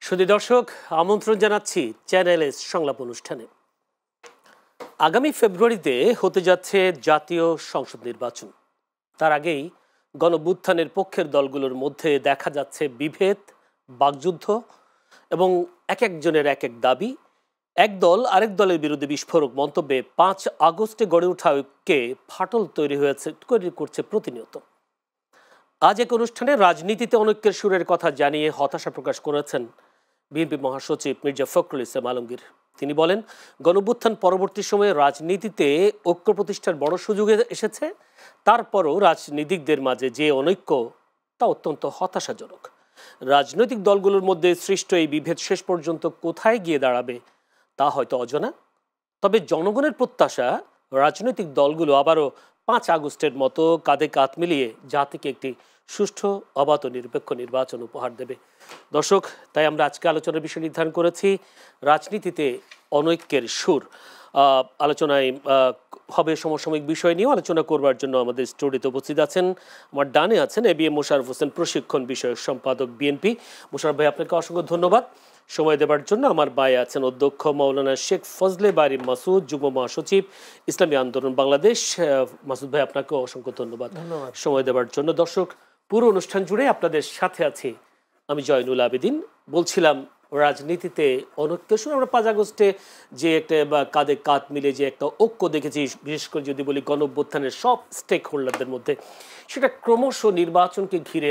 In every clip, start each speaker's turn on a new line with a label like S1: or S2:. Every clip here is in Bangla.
S1: সুধী দর্শক, আমন্ত্রণ জানাচ্ছি চ্যানেল এস সংলাপ অনুষ্ঠানে। আগামী ফেব্রুয়ারিতে হতে যাচ্ছে জাতীয় সংসদ নির্বাচন। তার আগেই গণঅভ্যুত্থানের পক্ষের দলগুলোর মধ্যে দেখা যাচ্ছে বিভেদ, বাকযুদ্ধ এবং এক একজনের এক এক দাবি। এক দল আরেক দলের বিরুদ্ধে বিস্ফোরক মন্তব্যে 5 আগস্টে গড়ে ওঠা ঐক্যে ফাটল তৈরি করছে প্রতিনিয়ত। আজ এক অনুষ্ঠানে রাজনীতিতে অনৈক্যের সুরের কথা জানিয়ে হতাশা প্রকাশ করেছেন বিএনপি মহাসচিব মির্জা ফখরুল ইসলাম আলমগীর। তিনি বলেন, গণঅভ্যুত্থান পরবর্তী সময়ে রাজনীতিতে ঐক্য প্রতিষ্ঠার বড় সুযোগ এসেছে, তারপরও রাজনীতিকদের মাঝে যে অনৈক্য তা অত্যন্ত হতাশাজনক। রাজনৈতিক দলগুলোর মধ্যে সৃষ্ট এই বিভেদ শেষ পর্যন্ত কোথায় গিয়ে দাঁড়াবে তা হয়তো অজানা। তবে জনগণের প্রত্যাশা, রাজনৈতিক দলগুলো আবারও 5 আগস্টের মতো কাঁধে কাঁধ মিলিয়ে জাতিকে একটি সুষ্ঠু, অবাধ ও নিরপেক্ষ নির্বাচন উপহার দেবে। দর্শক, তাই আমরা আজকে আলোচনার বিষয় নির্ধারণ করেছি রাজনীতিতে অনৈক্যের সুর। আলোচনায় হবে সমসাময়িক বিষয় নিয়েও আলোচনা করবার জন্য আমাদের স্টুডিওতে উপস্থিত আছেন, আমার ডানে আছেন এবিএম মোশাররফ হোসেন, প্রশিক্ষণ বিষয়ক সম্পাদক বিএনপি। মোশাররফ ভাই, আপনাকে অসংখ্য ধন্যবাদ সময় দেওয়ার জন্য। আমার বায়ে আছেন অধ্যক্ষ মাওলানা শেখ ফজলে বারী মাসুদ, যুগ্ম মহাসচিব, ইসলামী আন্দোলন বাংলাদেশ। মাসুদ ভাই, আপনাকে অসংখ্য ধন্যবাদ সময় দেওয়ার জন্য। দর্শক, পুরো অনুষ্ঠান জুড়ে আপনাদের সাথে আছি আমি জয়নুল আবেদিন। বলছিলাম রাজনীতিতে অনৈক্য শুনে আমরা 5 আগস্টে যে একটা কাঁধে কাঁধ মিলে যে একটা ঐক্য দেখেছি, বিশেষ করে যদি বলি গণঅভ্যুত্থানের সব স্টেক হোল্ডারদের মধ্যে, সেটা ক্রমশ নির্বাচনকে ঘিরে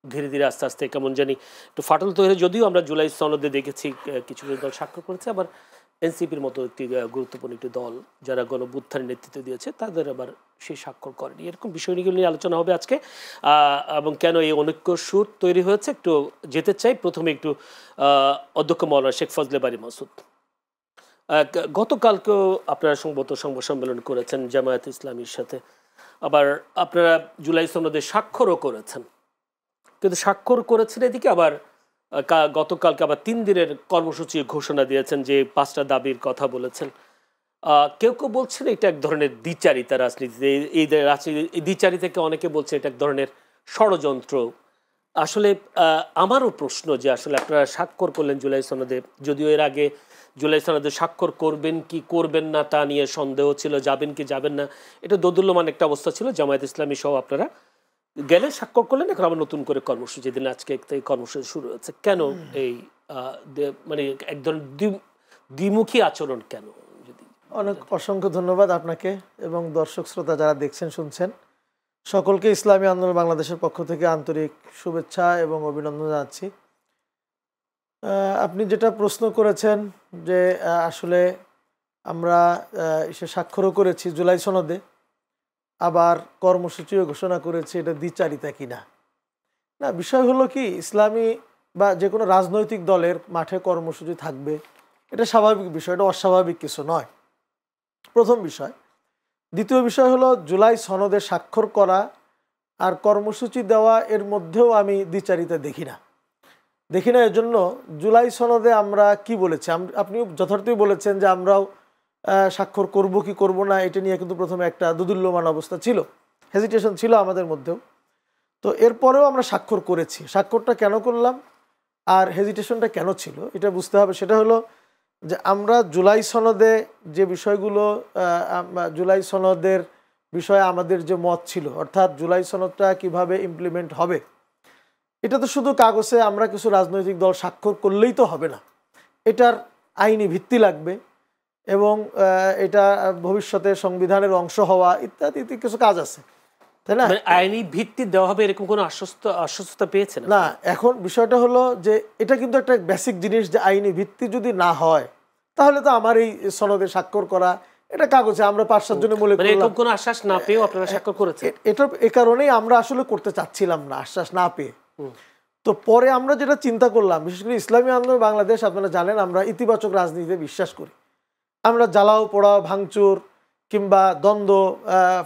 S1: ধীরে ধীরে আস্তে আস্তে কেমন জানি একটু ফাটল তৈরি। যদিও আমরা জুলাই সনদে দেখেছি কিছু কিছু দল স্বাক্ষর করেছে, আবার এনসিপির মতো একটি গুরুত্বপূর্ণ একটি দল যারা গণঅভ্যুত্থানের নেতৃত্ব দিয়েছে তাদের আবার সেই স্বাক্ষর করেনি। এরকম বিষয়গুলো নিয়ে আলোচনা হবে আজকে, এবং কেন এই অনৈক্য সুর তৈরি হয়েছে একটু যেতে চাই। প্রথমে একটু অধ্যক্ষ মাওলানা শেখ ফজলে বারী মাসুদ, গতকালকেও আপনারা সংবাদ সম্মেলন করেছেন জামায়াত ইসলামীর সাথে, আবার আপনারা জুলাই সনদে স্বাক্ষরও করেছেন, কিন্তু স্বাক্ষর করেছেন এদিকে আবার গতকালকে আবার 3 দিনের কর্মসূচি ঘোষণা দিয়েছেন, যে 5টা দাবির কথা বলেছেন। কেউ কেউ বলছেন এটা এক ধরনের দ্বিচারিতা রাজনীতিতে। এই দ্বিচারি থেকে অনেকে বলছে এটা এক ধরনের ষড়যন্ত্র। আসলে আমারও প্রশ্ন যে আসলে আপনারা স্বাক্ষর করলেন জুলাই সনদে, যদিও এর আগে জুলাই সনদে স্বাক্ষর করবেন কি করবেন না তা নিয়ে সন্দেহ ছিল, যাবেন কি যাবেন না, এটা দোদুল্যমান একটা অবস্থা ছিল। জামায়াত ইসলামী সহ আপনারা গেলে স্বাক্ষর করলেন, এখন আবার নতুন করে কর্মসূচি দিন, আজকে এই কর্মসূচি শুরু হচ্ছে। কেন এই মানে এক ধরনের দ্বিমুখী আচরণ কেন? যদি
S2: অনেক অসংখ্য ধন্যবাদ আপনাকে এবং দর্শক শ্রোতা যারা দেখছেন শুনছেন, সকলকে ইসলামী আন্দোলন বাংলাদেশের পক্ষ থেকে আন্তরিক শুভেচ্ছা এবং অভিনন্দন জানাচ্ছি। আপনি যেটা প্রশ্ন করেছেন যে আসলে আমরা স্বাক্ষরও করেছি জুলাই সনদে, আবার কর্মসূচিও ঘোষণা করেছে, এটা দ্বিচারিতা কিনা। না, বিষয় হলো কি, ইসলামী বা যে কোনো রাজনৈতিক দলের মাঠে কর্মসূচি থাকবে, এটা স্বাভাবিক বিষয়, এটা অস্বাভাবিক কিছু নয়, প্রথম বিষয়। দ্বিতীয় বিষয় হলো জুলাই সনদে স্বাক্ষর করা আর কর্মসূচি দেওয়া, এর মধ্যেও আমি দ্বিচারিতা দেখি না। এজন্য জুলাই সনদে আমরা কি বলেছি, আপনি যথার্থই বলেছেন যে আমরাও স্বাক্ষর করব কি করব না, এটা নিয়ে কিন্তু প্রথমে একটা দোদুল্যমান অবস্থা ছিল, হেজিটেশন ছিল আমাদের মধ্যেও। তো এরপরেও আমরা স্বাক্ষর করেছি। স্বাক্ষরটা কেন করলাম আর হেজিটেশনটা কেন ছিল এটা বুঝতে হবে। সেটা হলো যে আমরা জুলাই সনদে যে বিষয়গুলো, জুলাই সনদের বিষয়ে আমাদের যে মত ছিল, অর্থাৎ জুলাই সনদটা কিভাবে ইমপ্লিমেন্ট হবে, এটা তো শুধু কাগজে আমরা কিছু রাজনৈতিক দল স্বাক্ষর করলেই তো হবে না, এটার আইনি ভিত্তি লাগবে এবং এটা ভবিষ্যতে সংবিধানের অংশ হওয়া ইত্যাদি কিছু কাজ আছে, তাই না?
S1: আইনি ভিত্তি দেওয়া হবে এরকম কোনো আশ্বস্ততা পেয়েছেন
S2: না? এখন বিষয়টা হলো যে এটা কিন্তু একটা বেসিক জিনিস, যে আইনি ভিত্তি যদি না হয় তাহলে তো আমার এই সনদে স্বাক্ষর করা, এটা কাগজে আমরা 5-7 জনে বলে
S1: এরকম কোনো আশ্বাস না পেয়েও আপনারা স্বাক্ষর করেছেন।
S2: এটা এ কারণেই আমরা আসলে করতে চাচ্ছিলাম না, আশ্বাস না পেয়ে। তো পরে আমরা যেটা চিন্তা করলাম, বিশেষ করে ইসলামী আন্দোলন বাংলাদেশ, আপনারা জানেন আমরা ইতিবাচক রাজনীতিতে বিশ্বাস করি। আমরা জ্বালাও পোড়াও, ভাঙচুর কিংবা দ্বন্দ্ব,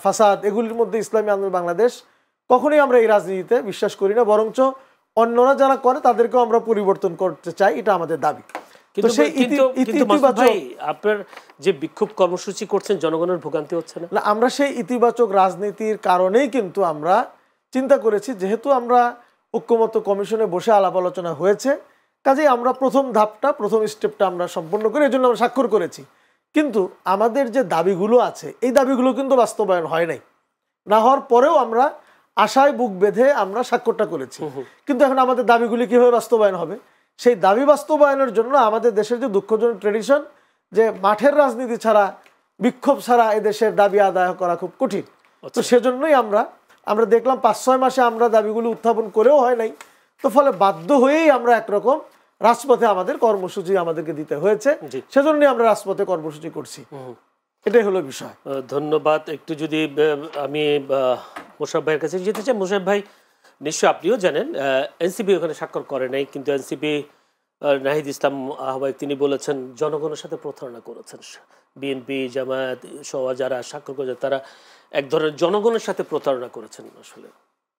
S2: ফাসাদ, এগুলির মধ্যে ইসলামী আন্দোলন বাংলাদেশ কখনোই আমরা এই রাজনীতিতে বিশ্বাস করি না, বরঞ্চ অন্যরা যারা করে তাদেরকেও আমরা পরিবর্তন করতে চাই, এটা আমাদের দাবি।
S1: আপনার যে বিক্ষোভ কর্মসূচি করছেন, জনগণের ভোগান্তি হচ্ছে না?
S2: আমরা সেই ইতিবাচক রাজনীতির কারণেই কিন্তু আমরা চিন্তা করেছি, যেহেতু আমরা ঐক্যমত্য কমিশনে বসে আলাপ আলোচনা হয়েছে, কাজেই আমরা প্রথম ধাপটা, প্রথম স্টেপটা আমরা সম্পন্ন করি, এই জন্য আমরা স্বাক্ষর করেছি। কিন্তু আমাদের যে দাবিগুলো আছে, এই দাবিগুলো কিন্তু বাস্তবায়ন হয় নাই। না হওয়ার পরেও আমরা আশায় বুক বেঁধে আমরা স্বাক্ষরটা করেছি। কিন্তু এখন আমাদের দাবিগুলি কীভাবে বাস্তবায়ন হবে, সেই দাবি বাস্তবায়নের জন্য আমাদের দেশের যে দুঃখজনক ট্রেডিশন, যে মাঠের রাজনীতি ছাড়া, বিক্ষোভ ছাড়া এদেশের দাবি আদায় করা খুব কঠিন। তো সেজন্যই আমরা দেখলাম 5-6 মাসে আমরা দাবিগুলো উত্থাপন করেও হয় নাই। তো ফলে বাধ্য হয়েই আমরা একরকম রাজপথে আমাদের কর্মসূচি আমাদেরকে দিতে হয়েছে, সেজন্যই আমরা রাজপথে কর্মসূচি করছি। এটাই হলো বিষয়।
S1: ধন্যবাদ। একটু যদি আমি মোশাররফ ভাইয়ের কাছে যেতে চাই। মোশাররফ ভাই, নিশ্চয় আপনিও জানেন এনসিপি ওখানে স্বাক্ষর করে নাই, কিন্তু এনসিপি নাহিদ ইসলাম আহ্বায়ক তিনি বলেছেন জনগণের সাথে প্রতারণা করেছেন। বিএনপি, জামায়াত সহ যারা স্বাক্ষর করেছে তারা এক ধরনের জনগণের সাথে প্রতারণা করেছেন আসলে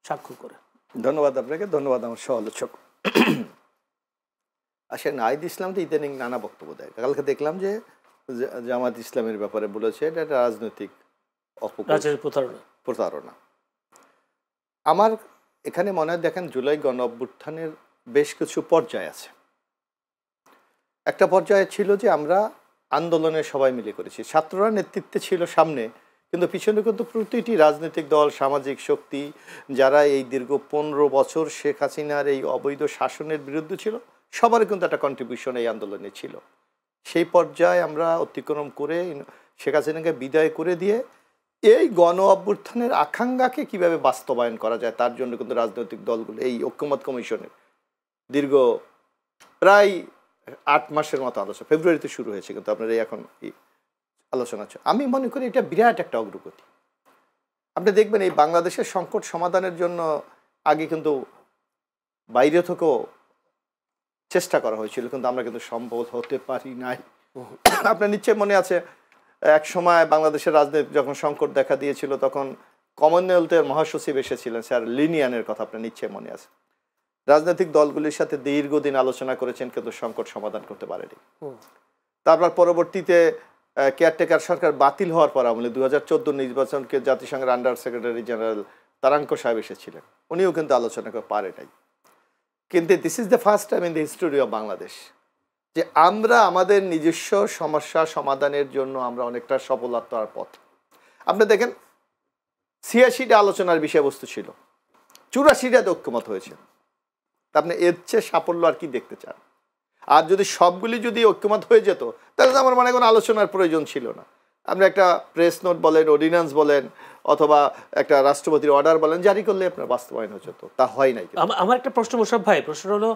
S1: স্বাক্ষর করে।
S3: ধন্যবাদ আপনাকে, ধন্যবাদ আমার সহ-আলোচক। আসলে নাহিদ ইসলাম তো ইদানিং নানা বক্তব্য দেয়। কালকে দেখলাম যে জামাত ইসলামের ব্যাপারে বলেছে এটা একটা রাজনৈতিক প্রতারণা। আমার এখানে মনে হয়, দেখেন, জুলাই গণ অভ্যুত্থানের বেশ কিছু পর্যায় আছে। একটা পর্যায়ে ছিল যে আমরা আন্দোলনে সবাই মিলে করেছি, ছাত্ররা নেতৃত্বে ছিল সামনে, কিন্তু পিছনে কিন্তু প্রতিটি রাজনৈতিক দল, সামাজিক শক্তি যারা এই দীর্ঘ 15 বছর শেখ হাসিনার এই অবৈধ শাসনের বিরুদ্ধে ছিল, সবারই কিন্তু একটা কন্ট্রিবিউশন এই আন্দোলনে ছিল। সেই পর্যায়ে আমরা অতিক্রম করে শেখ হাসিনাকে বিদায় করে দিয়ে এই গণ অভ্যুত্থানের আকাঙ্ক্ষাকে কিভাবে বাস্তবায়ন করা যায় তার জন্য কিন্তু রাজনৈতিক দলগুলো এই ঐক্যমত কমিশনের দীর্ঘ প্রায় 8 মাসের মতো আলোচনা, ফেব্রুয়ারিতে শুরু হয়েছে, কিন্তু আপনার এই এখন আলোচনা আছে। আমি মনে করি এটা বিরাট একটা অগ্রগতি। আপনি দেখবেন এই বাংলাদেশের সংকট সমাধানের জন্য আগে কিন্তু বাইরে থেকেও চেষ্টা করা হয়েছিল, কিন্তু আমরা কিন্তু সম্ভব হতে পারি নাই। আপনার নিশ্চয় মনে আছে, এক সময় বাংলাদেশের রাজনীতি যখন সংকট দেখা দিয়েছিল তখন কমনওয়েলথের মহাসচিব এসেছিলেন স্যার লিনিয়ানের কথা আপনার নিশ্চয় মনে আছে। রাজনৈতিক দলগুলির সাথে দীর্ঘদিন আলোচনা করেছেন, কিন্তু সংকট সমাধান করতে পারেনি। তারপর পরবর্তীতে কেয়ারটেকার সরকার বাতিল হওয়ার পর আমলে 2014 নির্বাচনকে জাতিসংঘের আন্ডার সেক্রেটারি জেনারেল তারাঙ্ক সাহেব এসেছিলেন, উনিও কিন্তু আলোচনা করতে পারে নাই। কিন্তু this is the first time in the history of Bangladesh যে আমরা আমাদের নিজস্ব সমস্যা সমাধানের জন্য আমরা অনেকটা সফলতার পথ। আপনি দেখেন 86টা আলোচনার বিষয়বস্তু ছিল, 84টাতে ঐক্যমত হয়েছে। আপনি এর চেয়ে সাফল্য আর কি দেখতে চান? আর যদি সবগুলি যদি ঐক্যমত হয়ে যেত তাহলে তো আমার মনে হয় কোনো আলোচনার প্রয়োজন ছিল না। আপনি একটা প্রেস নোট বলেন, অর্ডিন্যান্স বলেন, অথবা একটা রাষ্ট্রপতির অর্ডার বলেন, জারি করলে আপনার বাস্তবায়ন হয়ে যেত, তা হয় নাই।
S1: আমার একটা প্রশ্ন মোশাররফ ভাই, প্রশ্ন হলো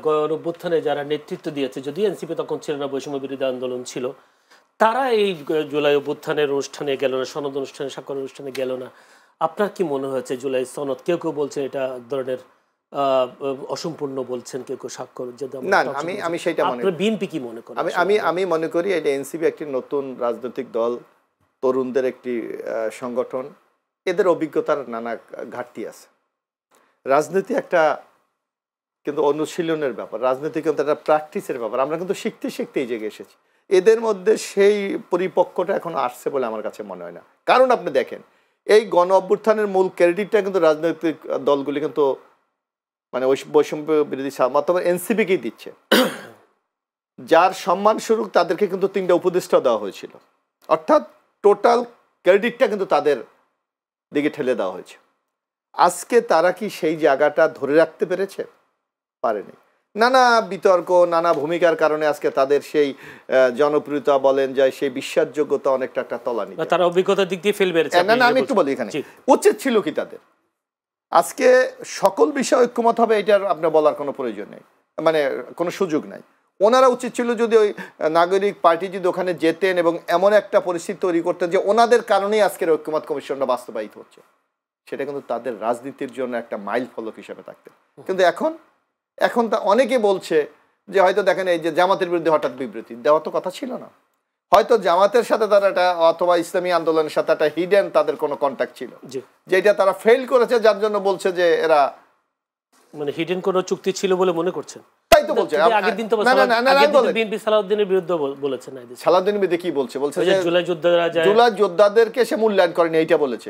S1: গণ অভ্যুত্থানে যারা নেতৃত্ব দিয়েছে, যদি এনসিপি তখন ছিল না, বৈষম্য বিরোধী আন্দোলন ছিল, তারা এই জুলাই অভ্যুত্থানের অনুষ্ঠানে গেল না, সনদ অনুষ্ঠানে, স্বাক্ষর অনুষ্ঠানে গেল না। আপনার কি মনে হয়েছে জুলাই সনদ? কেউ কেউ বলছেন এটা এক ধরনের অসম্পূর্ণ বলছেন, কেউ কেউ স্বাক্ষর।
S3: না, আমি সেটা মনে করি।
S1: বিএনপি কি মনে করে?
S3: আমি মনে করি এটা এনসিপি একটি নতুন রাজনৈতিক দল, তরুণদের একটি সংগঠন, এদের অভিজ্ঞতার নানা ঘাটতি আছে। রাজনীতি একটা কিন্তু অনুশীলনের ব্যাপার, রাজনীতি কিন্তু একটা প্র্যাকটিসের ব্যাপার। আমরা কিন্তু শিখতে শিখতে এই জায়গায় এসেছি। এদের মধ্যে সেই পরিপক্কটা এখন আসছে বলে আমার কাছে মনে হয় না। কারণ আপনি দেখেন, এই গণ অভ্যুত্থানের মূল ক্রেডিটটা কিন্তু রাজনৈতিক দলগুলি কিন্তু মানে বৈষম্য বিরোধী অথবা এনসিপিকেই দিচ্ছে, যার সম্মানস্বরূপ তাদেরকে কিন্তু 3টা উপদেষ্টা দেওয়া হয়েছিল। অর্থাৎ টোটাল ক্রেডিটটা কিন্তু তাদের দিকে ঠেলে দেওয়া হয়েছে। আজকে তারা কি সেই জায়গাটা ধরে রাখতে পেরেছে? পারেনি। নানা বিতর্ক, নানা ভূমিকার কারণে আজকে তাদের সেই জনপ্রিয়তা বলেন যায়, সেই বিশ্বাসযোগ্যতা অনেকটা একটা তলানি।
S1: তারা অভিজ্ঞতার দিক দিয়ে ফেলবে।
S3: না, আমি একটু বলি, এখানে উচিত ছিল কি তাদের আজকে সকল বিষয় ঐক্যমত হবে এটার আপনার বলার কোনো প্রয়োজন নেই, মানে কোনো সুযোগ নাই। ওনারা উচিত ছিল যদি ওই নাগরিক পার্টি যদি ওখানে যেতেন এবং এমন একটা পরিস্থিতি তৈরি করতেন যে ওনাদের কারণেই আজকের ঐক্যমত কমিশনটা বাস্তবায়িত হচ্ছে, সেটা কিন্তু তাদের রাজনীতির জন্য একটা মাইল ফলক হিসেবে থাকতেন। কিন্তু এখন তা অনেকে বলছে যে হয়তো দেখেন এই যে জামাতের বিরুদ্ধে হঠাৎ বিবৃতি দেওয়া তো কথা ছিল না, হয়তো জামাতের সাথে তারা একটা অথবা ইসলামী আন্দোলনের সাথে একটা হিডেন তাদের কোনো কন্ট্যাক্ট ছিল, যেটা তারা ফেল করেছে, যার জন্য বলছে যে এরা
S1: মানে হিডেন কোনো চুক্তি ছিল বলে মনে করছেন।
S3: তাই তো বলছে।
S1: আগের দিন তো বিএনপি সালাউদ্দিনের বিরুদ্ধে বলেছে না,
S3: সালাউদ্দিনের বিরুদ্ধে কি বলছে
S1: যে
S3: জুলাই যোদ্ধাদেরকে সে মূল্যায়ন করেনি, এইটা বলেছে।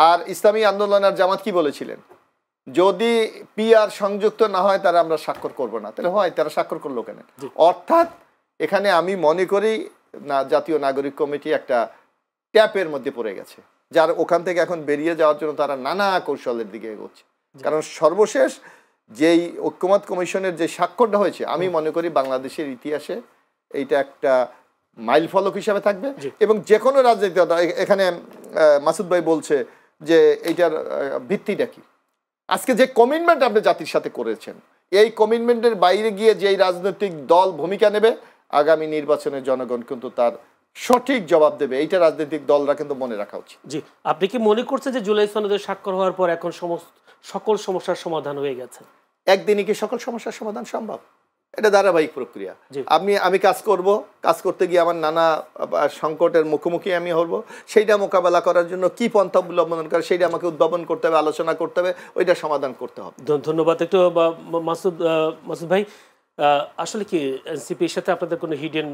S3: আর ইসলামী আন্দোলন আর জামাত কি বলেছিলেন? যদি পিআর সংযুক্ত না হয় তারা আমরা স্বাক্ষর করব না। তাহলে হয়, তারা স্বাক্ষর করলো কেন? অর্থাৎ এখানে আমি মনে করি না, জাতীয় নাগরিক কমিটি একটা ট্যাপের মধ্যে পড়ে গেছে, যার ওখান থেকে এখন বেরিয়ে যাওয়ার জন্য তারা নানা কৌশলের দিকে এগোচ্ছে। কারণ সর্বশেষ যেই ঐক্যমত কমিশনের যে স্বাক্ষরটা হয়েছে, আমি মনে করি বাংলাদেশের ইতিহাসে এইটা একটা মাইল ফলক হিসাবে থাকবে। এবং যে কোনো রাজনীতি, এখানে মাসুদ ভাই বলছে যে এইটার ভিত্তিটা কি, আজকে যে কমিটমেন্ট আপনি জাতির সাথে করেছেন, এই কমিটমেন্টের বাইরে গিয়ে যেই রাজনৈতিক দল ভূমিকা নেবে, আগামী নির্বাচনে জনগণ কিন্তু তার সঠিক জবাব দেবে। এইটা রাজনৈতিক দলরা কিন্তু মনে রাখা উচিত।
S1: জি, আপনি কি মনে করছেন যে জুলাই সনদে স্বাক্ষর হওয়ার পর এখন সকল সমস্যার সমাধান হয়ে গেছে?
S3: একদিনে কি সকল সমস্যার সমাধান সম্ভব? এটা ধারাবাহিক প্রক্রিয়া। আমি কাজ করব, কাজ করতে গিয়ে আমার নানা সংকটের মুখোমুখি আমি হব, সেইটা মোকাবেলা করার জন্য কি পন্থা অবলম্বন করে সেইটা আমাকে উদ্ভাবন করতে হবে, আলোচনা করতে হবে, ওইটা সমাধান করতে হবে।
S1: ধন্যবাদ। একটু মাসুদ ভাই, আসলে কি এনসিপির সাথে আপনাদের কোনো হিডেন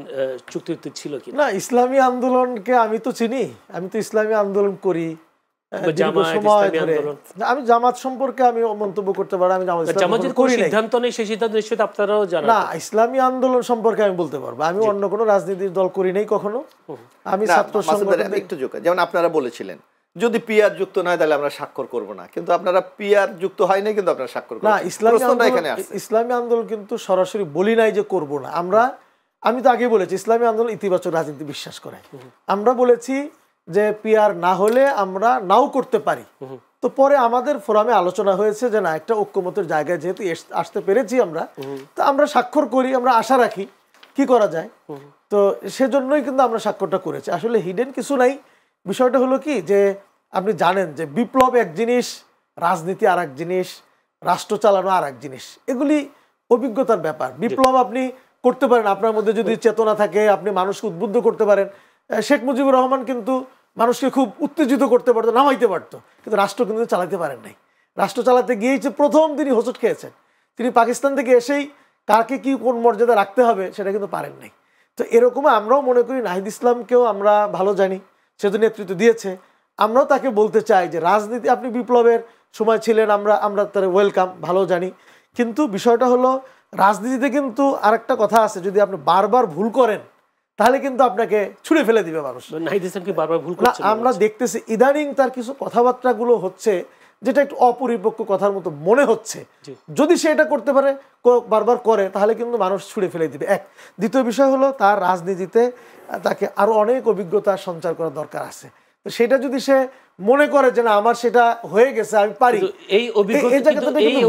S1: চুক্তি ছিল কি?
S2: না, ইসলামী আন্দোলনকে আমি তো চিনি, আমি তো ইসলামী আন্দোলন করি। আমি জামাত সম্পর্কে আমি মন্তব্য করতে পারি, আমি
S1: জামাতের কোনো সিদ্ধান্ত নেই, সেই সিদ্ধান্ত নিশ্চয়ই আপনারাও জানেন।
S2: না, ইসলামী আন্দোলন সম্পর্কে আমি বলতে পারবো, আমি অন্য কোনো রাজনীতির দল করি নাই কখনো। আমি ছাত্র সংগঠন
S3: একটু যোগ, যেমন আপনারা বলেছিলেন যদি পিআর যুক্ত নয় তাহলে আমরা স্বাক্ষর করব না, কিন্তু আপনারা পিআর যুক্ত হয় নাই, কিন্তু আপনারা স্বাক্ষর করেন।
S2: না, ইসলামী আন্দোলন কিন্তু সরাসরি বলি নাই যে করব না। আমি তো আগে বলেছি ইসলামী আন্দোলন ইতিবাচক রাজনীতি বিশ্বাস করে। আমরা বলেছি যে পিআর না হলে আমরা নাও করতে পারি। তো পরে আমাদের ফোরামে আলোচনা হয়েছে যে না, একটা ঐক্যমতের জায়গায় যেহেতু আসতে পেরেছি আমরা, তো আমরা স্বাক্ষর করি, আমরা আশা রাখি কি করা যায়। তো সেজন্যই কিন্তু আমরা স্বাক্ষরটা করেছি, আসলে হিডেন কিছু নাই। বিষয়টা হলো কি যে আপনি জানেন যে বিপ্লব এক জিনিস, রাজনীতি আর এক জিনিস, রাষ্ট্র চালানো আর এক জিনিস, এগুলি অভিজ্ঞতার ব্যাপার। বিপ্লব আপনি করতে পারেন, আপনার মধ্যে যদি চেতনা থাকে, আপনি মানুষকে উদ্বুদ্ধ করতে পারেন। শেখ মুজিবুর রহমান কিন্তু মানুষকে খুব উত্তেজিত করতে পারতো, নামাইতে পারতো, কিন্তু রাষ্ট্র কিন্তু চালাতে পারেন নাই। রাষ্ট্র চালাতে গিয়েই যে প্রথম তিনি হোঁচট খেয়েছেন। তিনি পাকিস্তান থেকে এসেই কাকে কি কোন মর্যাদা রাখতে হবে সেটা কিন্তু পারেন নাই। তো এরকম আমরাও মনে করি নাহিদ ইসলামকেও আমরা ভালো জানি, সে তো নেতৃত্ব দিয়েছে। আমরাও তাকে বলতে চাই যে রাজনীতি, আপনি বিপ্লবের সময় ছিলেন, আমরা তার ওয়েলকাম, ভালো জানি। কিন্তু বিষয়টা হলো রাজনীতিতে কিন্তু আরেকটা কথা আছে, যদি আপনি বারবার ভুল করেন তাহলে কিন্তু আপনাকে ছুঁড়ে ফেলে দিবে মানুষ। আমরা দেখতেছি ইদানিং তার কিছু কথাবার্তাগুলো হচ্ছে যেটা একটু অপরিপক্ক কথার মতো মনে হচ্ছে। যদি সে এটা করতে পারে, বারবার করে, তাহলে কিন্তু মানুষ ছুঁড়ে ফেলে দিবে। এক, দ্বিতীয় বিষয় হলো তার রাজনীতিতে তাকে আরো অনেক অভিজ্ঞতা সঞ্চার করার দরকার আছে। তো সেটা যদি সে মনে করে যে না আমার সেটা হয়ে গেছে, আমি পারি,
S1: এই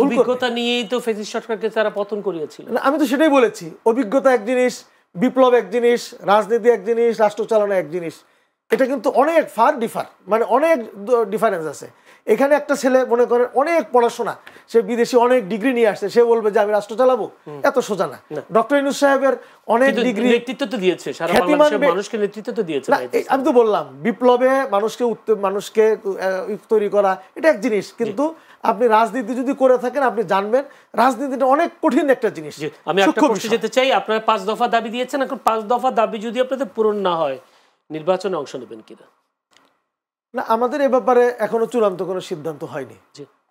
S1: অভিজ্ঞতা নিয়েই তো ফ্যাসিস্ট সরকারকে তারা পতন করিয়েছিল।
S2: আমি তো সেটাই বলেছি, অভিজ্ঞতা এক জিনিস, বিপ্লব এক জিনিস, রাজনীতি এক জিনিস, রাষ্ট্র চালানো এক জিনিস। এটা কিন্তু অনেক মানে অনেক ডিফারেন্স আছে। এখানে একটা ছেলে মনে করে অনেক পড়াশোনা, সে বিদেশি অনেক ডিগ্রি নিয়ে আসছে, সে বলবে যে আমি রাষ্ট্র চালাবো, এত সোজা না। ডক্টর ইউনূস সাহেবের অনেক ডিগ্রি,
S1: নেতৃত্ব তো দিয়েছে, সারা বাংলাদেশের মানুষকে নেতৃত্ব তো দিয়েছে।
S2: আমি তো বললাম বিপ্লবে মানুষকে তৈরি করা এটা এক জিনিস, কিন্তু আপনি রাজনীতি যদি করে থাকেন আপনি জানবেন রাজনীতিটা অনেক কঠিন একটা জিনিস।
S1: আমি একটা প্রশ্ন যেতে চাই, আপনারা 5 দফা দাবি দিয়েছেন, এখন 5 দফা দাবি যদি আপনাদের পূরণ না হয় নির্বাচনে অংশ নেবেন কিনা?
S2: না, আমাদের এ ব্যাপারে এখনো চূড়ান্ত কোনো সিদ্ধান্ত হয়নি।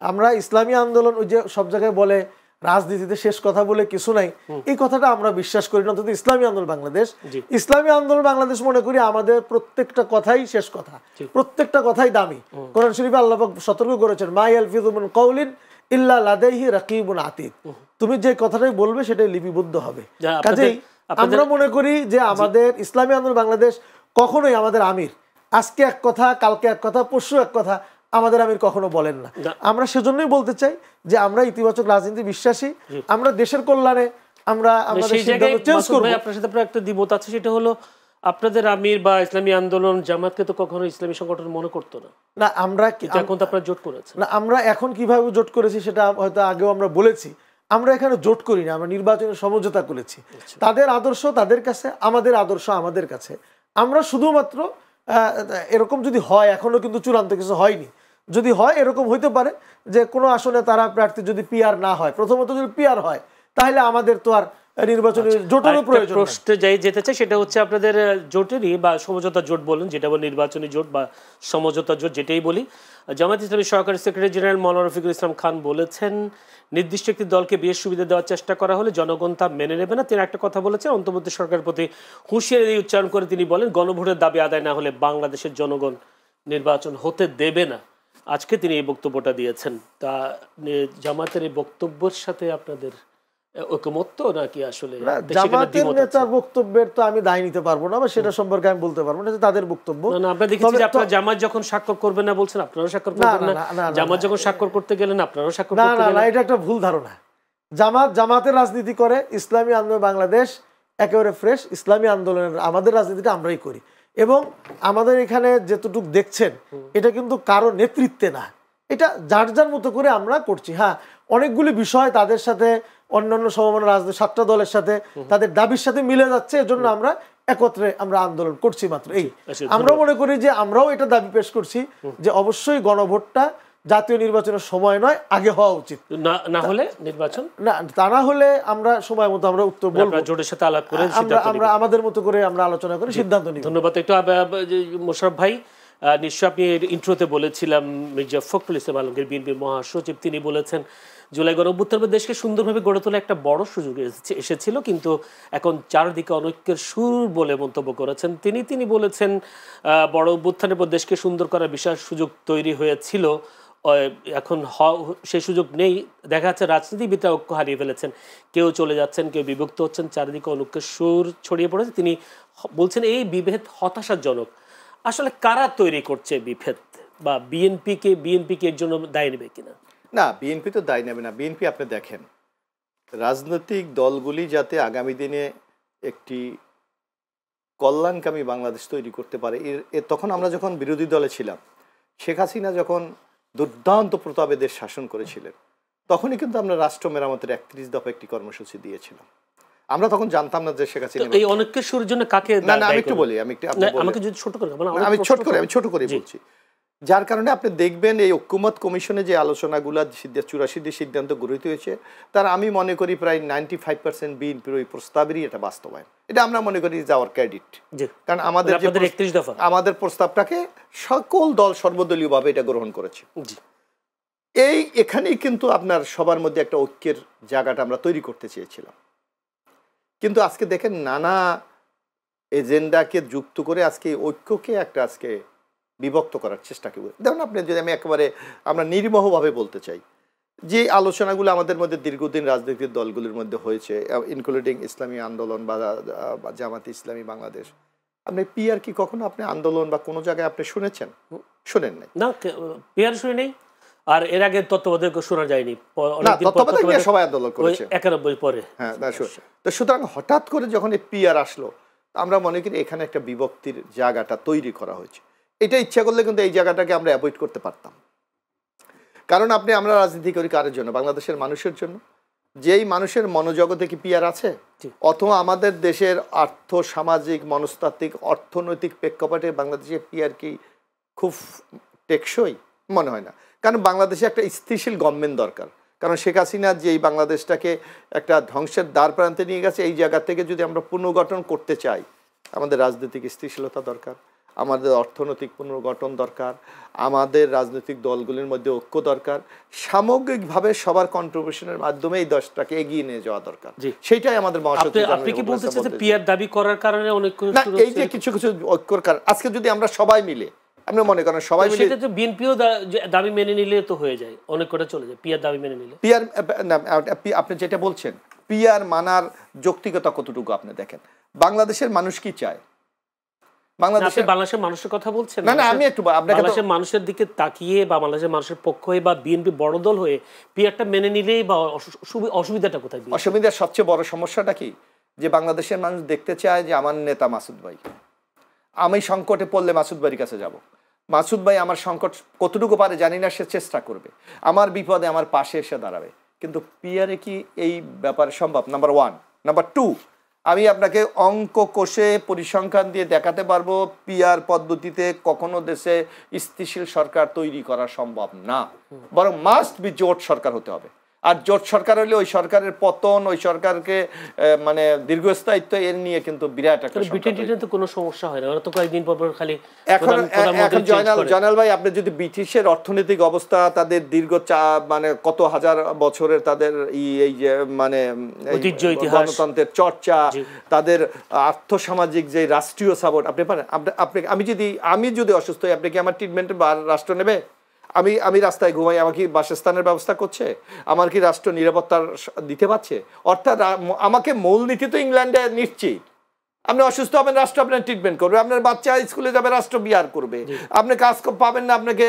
S2: আমরা ইসলামী আন্দোলন, ওই যে সব জায়গায় বলে রাজনীতিতে শেষ কথা বলে কিছু নাই, এই কথাটা আমরা বিশ্বাস করি না। অন্তত ইসলামী আন্দোলন বাংলাদেশ মনে করি আমাদের প্রত্যেকটা কথাই শেষ কথা, প্রত্যেকটা কথাই দামি। কোরআন শরীফে আল্লাহ পাক সতর্ক করেছেন, মা ইয়ালফিযু মিন কাওলিন ইল্লা লাদাইহি রাকিবুন আতীদ, তুমি যে কথাটাই বলবে সেটাই লিপিবদ্ধ হবে। কাজেই আমরা মনে করি যে আমাদের ইসলামী আন্দোলন বাংলাদেশ কখনোই আমাদের আমির আজকে এক কথা, কালকে এক কথা, পরশু এক কথা আমাদের আমির কখনো বলেন না। আমরা সেজন্যই বলতে চাই যে আমরা ইতিবাচক রাজনীতি বিশ্বাসী, আমরা দেশের কল্যাণে আমরা আমাদের সিদ্ধান্ত চেঞ্জ করব।
S1: আপনার সাথে একটা দ্বিমত আছে, সেটা হলো আপনাদের আমির বা ইসলামী আন্দোলন জামাতকে তো কখনো ইসলামী সংগঠন মনে করতো না।
S2: না, আমরা
S1: এখন তো আপনারা জোট করেছেন।
S2: না, আমরা এখন কিভাবে জোট করেছি সেটা হয়তো আগেও আমরা বলেছি। আমরা এখানে জোট করি না, আমরা নির্বাচনের সমঝোতা করেছি। তাদের আদর্শ তাদের কাছে, আমাদের আদর্শ আমাদের কাছে। আমরা শুধুমাত্র এরকম যদি হয়, এখনো কিন্তু চূড়ান্ত কিছু হয়নি, যদি হয় এরকম হইতে পারে যে কোনো আসনে তারা প্রার্থী যদি পিআর না হয়, প্রথমত যদি পিআর হয় তাহলে আমাদের তো আর নির্বাচনী জোটেরও প্রয়োজন নাই।
S1: প্রশ্নে যাই যেতে চাই সেটা হচ্ছে আপনাদের জোটেরই বা সমঝোতা জোট বলুন, যেটা বল নির্বাচনী জোট বা সমঝোতা জোট যেটাই বলি, জামায়াত ইসলামী সহকারী সেক্রেটারি জেনারেল মাওলানা রফিকুল ইসলাম খান বলেছেন নির্দিষ্ট একটি দলকে বিয়ের সুবিধা দেওয়ার চেষ্টা করা হলে জনগণ তা মেনে নেবে না। তিনি একটা কথা বলেছেন, অন্তর্বর্তী সরকারের প্রতি হুঁশিয়ারি উচ্চারণ করে তিনি বলেন গণভোটের দাবি আদায় না হলে বাংলাদেশের জনগণ নির্বাচন হতে দেবে না। আজকে তিনি এই বক্তব্যটা দিয়েছেন। তা জামাতের এই বক্তব্যের সাথে আপনাদের ঐকমত তো নাকি আসলে
S2: জামাতের নেতার বক্তব্যের তো আমি দায় নিতে পারবো না বা সেটা সম্পর্কে আমি বলতে পারবো না, তাদের বক্তব্য।
S1: না আমরা দেখেছি যে আপনারা জামাত যখন স্বাক্ষর করবেন না বলছেন, আপনারাও স্বাক্ষর করবেন না, জামাত যখন স্বাক্ষর করতে গেলেন আপনারাও স্বাক্ষর করতে গেলেন।
S2: না, এটা একটা ভুল ধারণা। জামাতের রাজনীতি করে ইসলামী আন্দোলন বাংলাদেশ একেবারে ফ্রেশ। ইসলামী আন্দোলনের আমাদের রাজনীতিটা আমরাই করি এবং আমাদের এখানে যেটুকু দেখছেন এটা কিন্তু কারো নেতৃত্বে না, এটা যার যার মতো করে আমরা করছি। হ্যাঁ, অনেকগুলি বিষয় তাদের সাথে অন্যান্য সমমানের রাজনৈতিক 7টা দলের সাথে তাদের দাবির সাথে মিলে যাচ্ছে, এজন্য আমরা একত্রে আমরা আন্দোলন করছি মাত্র এই। আমরা মনে করি যে আমরাও এটা দাবি পেশ করছি যে অবশ্যই গণভোটটা জাতীয় নির্বাচনের সময় নয়, আগে হওয়া উচিত।
S1: না হলে নির্বাচন না,
S2: তা না হলে আমরা সময় মতো আমরা উত্তর বলবো,
S1: জোটের সাথে আলাপ করে
S2: আমরা আমাদের মতো করে আমরা আলোচনা করে সিদ্ধান্ত নিব।
S1: ধন্যবাদ। একটু মোশাররফ ভাই, নিশ্চয় আপনি ইন্ট্রোতে বলেছিলাম মির্জা ফখরুল ইসলাম আলমগীর বিএনপির মহাসচিব, তিনি বলেছেন জুলাই গণঅভ্যুত্থান দেশকে সুন্দরভাবে গড়ে তোলা একটা বড় সুযোগ এসেছিল, কিন্তু এখন চারদিকে অনৈক্যের সুর বলে মন্তব্য করেছেন তিনি বলেছেন বড় অভ্যুত্থানের পর দেশকে সুন্দর করার বিশাল সুযোগ তৈরি হয়েছিল, এখন সেই সুযোগ নেই। দেখা যাচ্ছে রাজনীতিবিদরা ঐক্য হারিয়ে ফেলেছেন, কেউ চলে যাচ্ছেন, কেউ বিভক্ত হচ্ছেন, চারিদিকে অনৈক্যের সুর ছড়িয়ে পড়েছে। তিনি বলছেন এই বিভেদ হতাশাজনক। আসলে কারা তৈরি করছে বিভেদ, বা বিএনপিকে এর জন্য দায়ী নেবে কিনা?
S3: না, বিএনপি তো দায়ী নেবে না। বিএনপি আপনি দেখেন রাজনৈতিক দলগুলি যাতে আগামী দিনে একটি কল্যাণকামী বাংলাদেশ তৈরি করতে পারে, তখন আমরা যখন বিরোধী দলে ছিলাম, শেখ হাসিনা যখন দুর্দান্ত প্রতাপে দেশ শাসন করেছিলেন, তখনই কিন্তু আমরা রাষ্ট্র মেরামতের 31 দফা একটি কর্মসূচি দিয়েছিলাম। আমরা তখন জানতাম না যে শেখ হাসিনা
S1: এই অনেকের সুরের জন্য কাকে।
S3: না আমি একটু বলি,
S1: আমাকে যদি ছোট করে,
S3: আমি ছোট করে বলছি। যার কারণে আপনি দেখবেন এই ঐক্যমত কমিশনে যে আলোচনাগুলো 84 সিদ্ধান্ত গৃহীত হয়েছে, তার আমি মনে করি প্রায় 95% বিএনপির ওই প্রস্তাবেরই এটা বাস্তবায়ন। এটা আমরা মনে করি যাওয়ার ক্রেডিট, কারণ আমাদের প্রস্তাবটাকে সকল দল সর্বদলীয়ভাবে এটা গ্রহণ করেছে। এখানেই কিন্তু আপনার সবার মধ্যে একটা ঐক্যের জায়গাটা আমরা তৈরি করতে চেয়েছিলাম। কিন্তু আজকে দেখেন নানা এজেন্ডাকে যুক্ত করে আজকে ঐক্যকে একটা আজকে বিভক্ত করার চেষ্টা করে। দেখুন আপনি যদি আমি একেবারে আমরা নির্মোহভাবে বলতে চাই, যে আলোচনাগুলো আমাদের মধ্যে দীর্ঘদিন রাজনৈতিক দলগুলির মধ্যে হয়েছে, ইনক্লুডিং ইসলামী আন্দোলন বা জামাত ইসলামী বাংলাদেশ, আপনি পিআর কি কখনো আপনি আন্দোলন বা কোনো জায়গায় আপনি শুনেছেন? শুনেন নাই
S1: না, পিআর শুনে নেই। আর এর আগে তত্ত্বাবধায়ক শোনা যায়নি,
S3: তত্ত্বাবধায়ক সবাই আন্দোলন করেছে
S1: 91 পরে।
S3: হ্যাঁ, তো সুতরাং হঠাৎ করে যখন এই পিআর আসলো, আমরা মনে করি এখানে একটা বিভক্তির জায়গাটা তৈরি করা হয়েছে। এটা ইচ্ছা করলে কিন্তু এই জায়গাটাকে আমরা অ্যাভয়েড করতে পারতাম, কারণ আমরা রাজনীতি করি কারের জন্য? বাংলাদেশের মানুষের জন্য। যেই মানুষের মনোজগতে কি পিআর আছে, অথবা আমাদের দেশের আর্থ সামাজিক মনস্তাত্ত্বিক অর্থনৈতিক প্রেক্ষাপটে বাংলাদেশে পিআর কি খুব টেকসই? মনে হয় না। কারণ বাংলাদেশে একটা স্থিতিশীল গভর্নমেন্ট দরকার। কারণ শেখ হাসিনা যে এই বাংলাদেশটাকে একটা ধ্বংসের দ্বার প্রান্তে নিয়ে গেছে, এই জায়গা থেকে যদি আমরা পুনর্গঠন করতে চাই, আমাদের রাজনৈতিক স্থিতিশীলতা দরকার, আমাদের অর্থনৈতিক পুনর্গঠন দরকার, আমাদের রাজনৈতিক দলগুলির মধ্যে ঐক্য দরকার, সামগ্রিকভাবে সবার কন্ট্রিবিউশনের মাধ্যমে এই দেশটাকে এগিয়ে নিয়ে যাওয়া দরকার। সেটাই আমাদের মহাসচিব।
S1: আপনি কি বলতেছেন যে পিআর দাবি করার কারণে অনেক
S3: এই যে কিছু ঐক্যর কারণ, আজকে যদি আমরা সবাই মিলে, আপনি মনে করেন সবাই মিলে,
S1: সেটা তো বিএনপিও দাবি মেনে নিলে তো হয়ে যায়, অনেক কটা চলে যায় পিআর দাবি মেনে নিলে।
S3: পিআর আপনি যেটা বলছেন পিআর মানার যৌক্তিকতা কতটুকু আপনি দেখেন। বাংলাদেশের মানুষ কি চায়?
S1: বাংলাদেশের মানুষের কথা বলছেন না, আমি একটু বাংলাদেশের মানুষের দিকে তাকিয়ে বা বাংলাদেশের মানুষের পক্ষ হয়ে বা বিএনপি বড় দল হয়ে পিআরটা মেনে নিলেই বা অসুবিধাটা কোথায়?
S3: অসুবিধার সবচেয়ে বড় সমস্যাটা কি, যে বাংলাদেশের মানুষ দেখতে চায় যে আমার নেতা মাসুদ ভাই, আমি সংকটে পড়লে মাসুদ ভাইয়ের কাছে যাব, মাসুদ ভাই আমার সংকট কতটুকু পারে জানি না, সে চেষ্টা করবে, আমার বিপদে আমার পাশে এসে দাঁড়াবে। কিন্তু পিআরে কি এই ব্যাপারে সম্ভব? নাম্বার 1। নাম্বার 2, আমি আপনাকে অঙ্ক কষে পরিসংখ্যান দিয়ে দেখাতে পারবো পিআর পদ্ধতিতে কখনো দেশে স্থিতিশীল সরকার তৈরি করা সম্ভব না, বরং মাস্ট বি জোট সরকার হতে হবে। আর জোট সরকার হলে ওই সরকারের পতন, ওই সরকারকে মানে দীর্ঘস্থায়িত্ব এর নিয়ে কিন্তু বিরাট একটা
S1: ব্রিটেনের তো কোনো সমস্যা হয় না, ওরা তো কয়েকদিন পর পর খালি
S3: এখন জয়নাল ভাই, আপনি যদি ব্রিটিশের অর্থনৈতিক অবস্থা, তাদের দীর্ঘ মানে কত হাজার বছরের তাদের এই যে মানে গণতন্ত্রের চর্চা, তাদের আর্থসামাজিক যে রাষ্ট্রীয় সাপোর্ট, আপনি পারেন আপনি আমি যদি অসুস্থ হই, আপনি কি আমার ট্রিটমেন্টের রাষ্ট্র নেবে? আমি রাস্তায় ঘুমাই, আমার কি বাসস্থানের ব্যবস্থা করছে? আমার কি রাষ্ট্র নিরাপত্তার দিতে পারছে? অর্থাৎ আমাকে মূলনীতি তো ইংল্যান্ডে নিশ্চিত, আপনি অসুস্থ হবেন রাষ্ট্র আপনার ট্রিটমেন্ট করবে, আপনার বাচ্চা স্কুলে যাবে রাষ্ট্র বিয়ার করবে, আপনি কাজ পাবেন না আপনাকে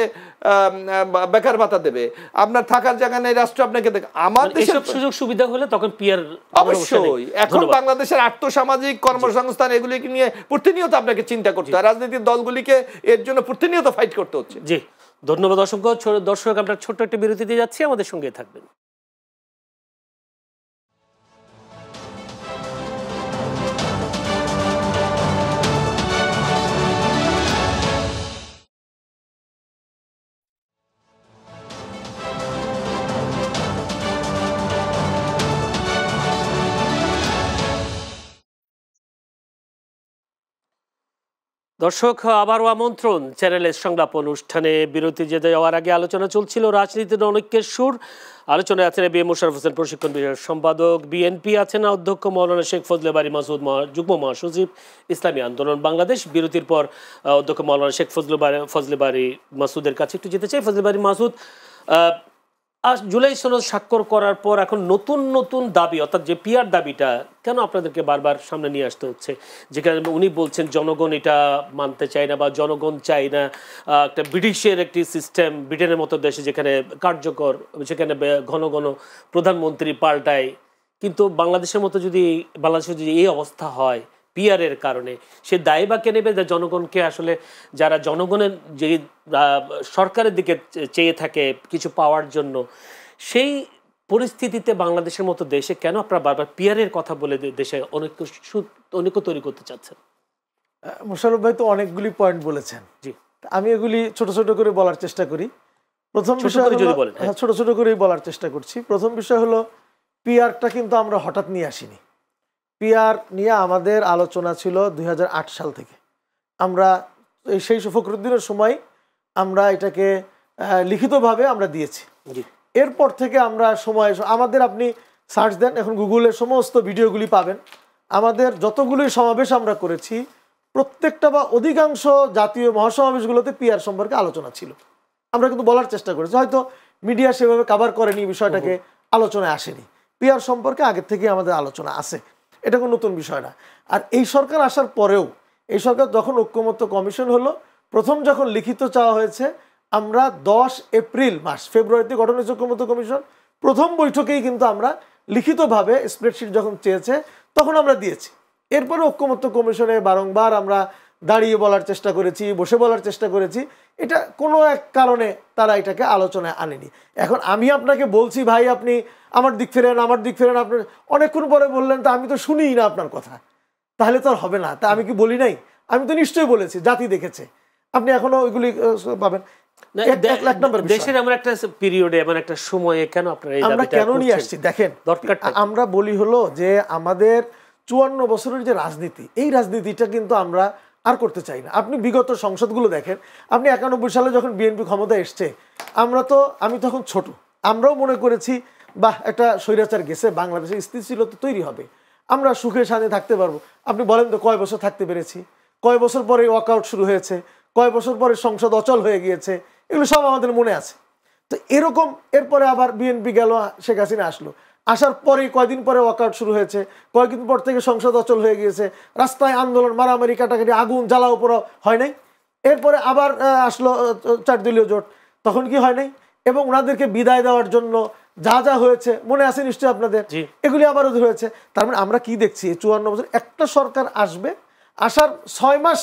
S3: বেকার ভাতা দেবে, আপনার থাকার জায়গা নেই রাষ্ট্র আপনাকে দেবে। আমার দেশের
S1: সুযোগ সুবিধা হলে তখন পিয়ার
S3: অবশ্যই। এখন বাংলাদেশের আর্থসামাজিক কর্মসংস্থান এগুলিকে নিয়ে প্রতিনিয়ত আপনাকে চিন্তা করতে হয়, রাজনৈতিক দলগুলিকে এর জন্য প্রতিনিয়ত ফাইট করতে হচ্ছে।
S1: জি, ধন্যবাদ অসংখ্য। দর্শক, আমরা ছোট্ট একটা বিরতি দিয়ে যাচ্ছি, আমাদের সঙ্গে থাকবেন। দর্শক, আবারও আমন্ত্রণ চ্যানেলের সংলাপ অনুষ্ঠানে। বিরতি যেতে যাওয়ার আগে আলোচনা চলছিল রাজনীতির অনৈক্যের সুর। আলোচনায় আছেন বি এম মোশাররফ হোসেন, প্রশিক্ষণ বিষয়ক সম্পাদক বিএনপি, আছেন অধ্যক্ষ মাওলানা শেখ ফজলে বারী মাসুদ, যুগ্ম মহাসচিব ইসলামী আন্দোলন বাংলাদেশ। বিরতির পর অধ্যক্ষ মাওলানা শেখ ফজলে বারী মাসুদের কাছে একটু যেতে চাই। ফজলে বারী মাসুদ, জুলাই সনদ স্বাক্ষর করার পর এখন নতুন নতুন দাবি, অর্থাৎ যে পিয়ার দাবিটা কেন আপনাদেরকে বারবার সামনে নিয়ে আসতে হচ্ছে? যেখানে উনি বলছেন জনগণ এটা মানতে চায় না বা জনগণ চায় না, একটা ব্রিটিশের একটি সিস্টেম, ব্রিটেনের মতো দেশে যেখানে কার্যকর, সেখানে ঘন ঘন প্রধানমন্ত্রী পাল্টায়। কিন্তু বাংলাদেশের যদি এই অবস্থা হয় পিয়ারের কারণে, সে দায় বা কে নেবে? জনগণকে আসলে যারা জনগণের যে সরকারের দিকে চেয়ে থাকে কিছু পাওয়ার জন্য, সেই পরিস্থিতিতে বাংলাদেশের মতো দেশে কেন আপনারা বারবার পিয়ারের কথা বলে দেশে অনৈক্য তৈরি করতে চাচ্ছেন?
S2: মোশাররফ ভাই তো অনেকগুলি পয়েন্ট বলেছেন,
S1: জি,
S2: আমি এগুলি ছোট ছোট করে বলার চেষ্টা করি। প্রথম বিষয় ছোট ছোট করেই বলার চেষ্টা করছি। প্রথম বিষয় হলো, পিয়ারটা কিন্তু আমরা হঠাৎ নিয়ে আসিনি। পিয়ার নিয়ে আমাদের আলোচনা ছিল 2008 সাল থেকে। আমরা সেই ফখরুদ্দিনের সময় আমরা এটাকে লিখিতভাবে আমরা দিয়েছি। এরপর থেকে আমরা আমাদের, আপনি সার্চ দেন এখন গুগলের সমস্ত ভিডিওগুলি পাবেন। আমাদের যতগুলি সমাবেশ আমরা করেছি, প্রত্যেকটা বা অধিকাংশ জাতীয় মহাসমাবেশগুলোতে পিয়ার সম্পর্কে আলোচনা ছিল। আমরা কিন্তু বলার চেষ্টা করেছি, হয়তো মিডিয়া সেভাবে কভার করেনি, বিষয়টাকে আলোচনায় আসেনি। পিয়ার সম্পর্কে আগের থেকে আমাদের আলোচনা আছে, এটা কোনো নতুন বিষয় না। আর এই সরকার আসার পরেও, এই সরকার যখন ঐক্যমত্য কমিশন হলো, প্রথম যখন লিখিত চাওয়া হয়েছে, আমরা 10 এপ্রিল ফেব্রুয়ারিতে গঠন হয়েছে ঐক্যমত্য কমিশন। প্রথম বৈঠকেই কিন্তু আমরা লিখিতভাবে স্প্রেডশিট যখন চেয়েছে তখন আমরা দিয়েছি। এরপরে ঐক্যমত্য কমিশনে বারংবার আমরা দাঁড়িয়ে বলার চেষ্টা করেছি, বসে বলার চেষ্টা করেছি, এটা কোনো এক কারণে তারা এটাকে আলোচনায় আনেনি। এখন আমি আপনাকে বলছি, ভাই আপনি আমার দিক ফেরেন, আপনি অনেকক্ষণ পরে বললেন, তা আমি তো শুনিই না আপনার কথা, তাহলে তো আর হবে না। তা আমি কি বলি নাই? আমি তো নিশ্চয়ই বলেছি, জাতি দেখেছে। আপনি এখনো ওইগুলি পাবেন।
S1: দেশের এমন একটা পিরিয়ডে, এমন একটা সময়ে কেন আপনারা এই দাবিটা
S2: কেন নিয়ে আসছি দেখেন, আমরা বলি হলো যে আমাদের 54 বছরের যে রাজনীতি, এই রাজনীতিটা কিন্তু আমরা আর করতে চাই না। আপনি বিগত সংসদগুলো দেখেন, আপনি 91 সালে যখন বিএনপি ক্ষমতায় এসছে, আমি তখন ছোট, আমরাও মনে করেছি বাহ একটা স্বৈরাচার গেছে, বাংলাদেশে স্থিতিশীলতা তৈরি হবে, আমরা সুখে শান্তি থাকতে পারবো। আপনি বলেন তো কয় বছর থাকতে পেরেছি? কয় বছর পরে ওয়াকআউট শুরু হয়েছে, কয় বছর পরে সংসদ অচল হয়ে গিয়েছে, এগুলো সব আমাদের মনে আছে। তো এরকম এরপরে আবার বিএনপি গেল, শেখ হাসিনা আসলো, আসার পরে কয়দিন পরে ওয়াকআউট শুরু হয়েছে, কয়েকদিন পর থেকে সংসদ অচল হয়ে গিয়েছে, রাস্তায় আন্দোলন, মারামারি, কাটাকাটি, আগুন জ্বালাও পোড়াও হয় নাই। এরপরে আবার আসলো 4 দলীয় জোট, তখন কি হয় নাই? এবং ওনাদেরকে বিদায় দেওয়ার জন্য যা যা হয়েছে মনে আছে নিশ্চয়ই আপনাদের, এগুলি আবারও হয়েছে। তার মানে আমরা কি দেখছি, 54 বছর একটা সরকার আসবে, আসার 6 মাস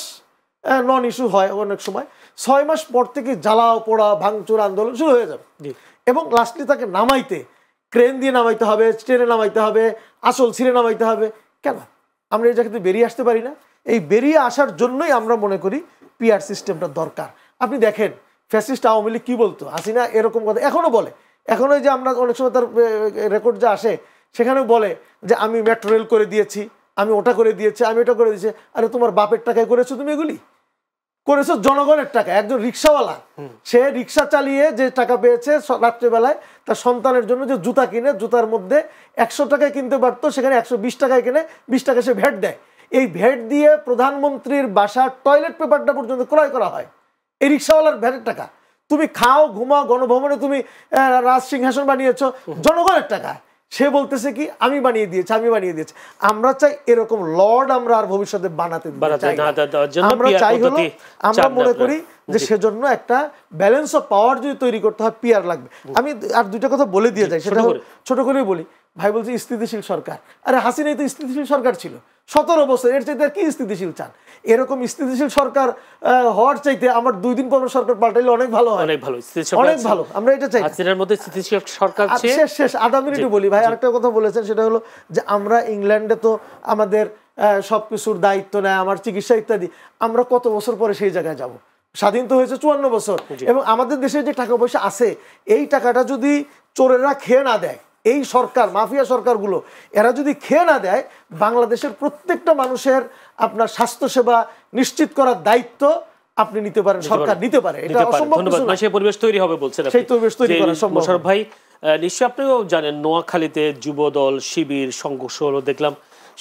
S2: নন ইস্যু হয়, অনেক সময় 6 মাস পর থেকে জ্বালাও পোড়া ভাঙচুর আন্দোলন শুরু হয়ে যাবে। এবং লাস্টলি তাকে নামাইতে, ক্রেন দিয়ে নামাইতে হবে, ট্রেনে নামাইতে হবে, আসল ছিঁড়ে নামাইতে হবে। কেন আমরা এই জায়গাতে বেরিয়ে আসতে পারি না? এই বেরিয়ে আসার জন্যই আমরা মনে করি পিআর সিস্টেমটা দরকার। আপনি দেখেন ফ্যাসিস্ট আওয়ামী লীগ কি বলতো, হাসিনা এরকম কথা এখনো বলে, এখন ওই যে আমরা অনেক সময় তার রেকর্ড যা আসে সেখানেও বলে যে আমি মেট্রো রেল করে দিয়েছি, আমি ওটা করে দিয়েছি, আমি ওটা করে দিয়েছি। আরে তোমার বাপের টাকায় করেছো তুমি এগুলি? করেছো জনগণের টাকা। একজন রিক্সাওয়ালা, সে রিক্সা চালিয়ে যে টাকা পেয়েছে রাত্রেবেলায় তার সন্তানের জন্য যে জুতা কিনে, জুতার মধ্যে 100 টাকায় কিনতে পারতো, সেখানে 120 টাকায় কিনে 20 টাকা সে ভ্যাট দেয়। এই ভ্যাট দিয়ে প্রধানমন্ত্রীর বাসার টয়লেট পেপারটা পর্যন্ত ক্রয় করা হয় এই রিক্সাওয়ালার ভ্যাটের টাকা। তুমি খাও, ঘুমাও, গণভবনে তুমি রাজ সিংহাসন বানিয়েছো জনগণের টাকায়। সে বলতেছে কি আমি বানিয়ে দিয়েছি, আমি বানিয়ে দিয়েছি। আমরা চাই এরকম লর্ড আমরা আর ভবিষ্যতে বানাতে চাই না। আমরা চাই হলো, আমরা মনে করি যে সেজন্য একটা ব্যালেন্স অফ পাওয়ার যদি তৈরি করতে হয় পিয়ার লাগবে। আমি আর দুইটা কথা বলে দিয়ে যাই, সেটা ছোট করে বলি। ভাই বলছে স্থিতিশীল সরকার। আরে হাসিনাই তো স্থিতিশীল সরকার ছিল 17 বছর, এর চাইতে আর কি স্থিতিশীল চান? এরকম স্থিতিশীল সরকার হওয়ার চাইতে আমার 2 দিন পর সরকার পাল্টাইলে অনেক ভালো হয়, অনেক ভালো, অনেক ভালো। আমরা এটা চাই।
S1: হাসিনার মধ্যে স্থিতিশীল সরকার
S2: শেষ আধা মিনিট বলি ভাই। আরেকটা কথা বলেছেন, সেটা হলো যে আমরা ইংল্যান্ডে তো আমাদের সবকিছুর দায়িত্ব নেয়, আমার চিকিৎসা ইত্যাদি। আমরা কত বছর পরে সেই জায়গায় যাব? স্বাধীন তো হয়েছে 54 বছর। এবং আমাদের দেশে যে টাকা পয়সা আছে, এই টাকাটা যদি চোরেরা খেয়ে না দেয়, এই সরকার, মাফিয়া সরকারগুলো, এরা যদি খেয়ে না দেয়, বাংলাদেশের প্রত্যেকটা মানুষের আপনার স্বাস্থ্যসেবা নিশ্চিত করার দায়িত্ব আপনি নিতে পারেন, সরকার নিতে পারে। এটা অসম্ভব কিছু না।
S1: সেই পরিবেশ তৈরি হবে বলছেন আপনি।
S2: সেই পরিবেশ তৈরি করা সম্ভব।
S1: মোশাররফ ভাই, নিশ্চয়ই আপনিও জানেন নোয়াখালীতে যুবদল শিবির সংঘর্ষ হলো, দেখলাম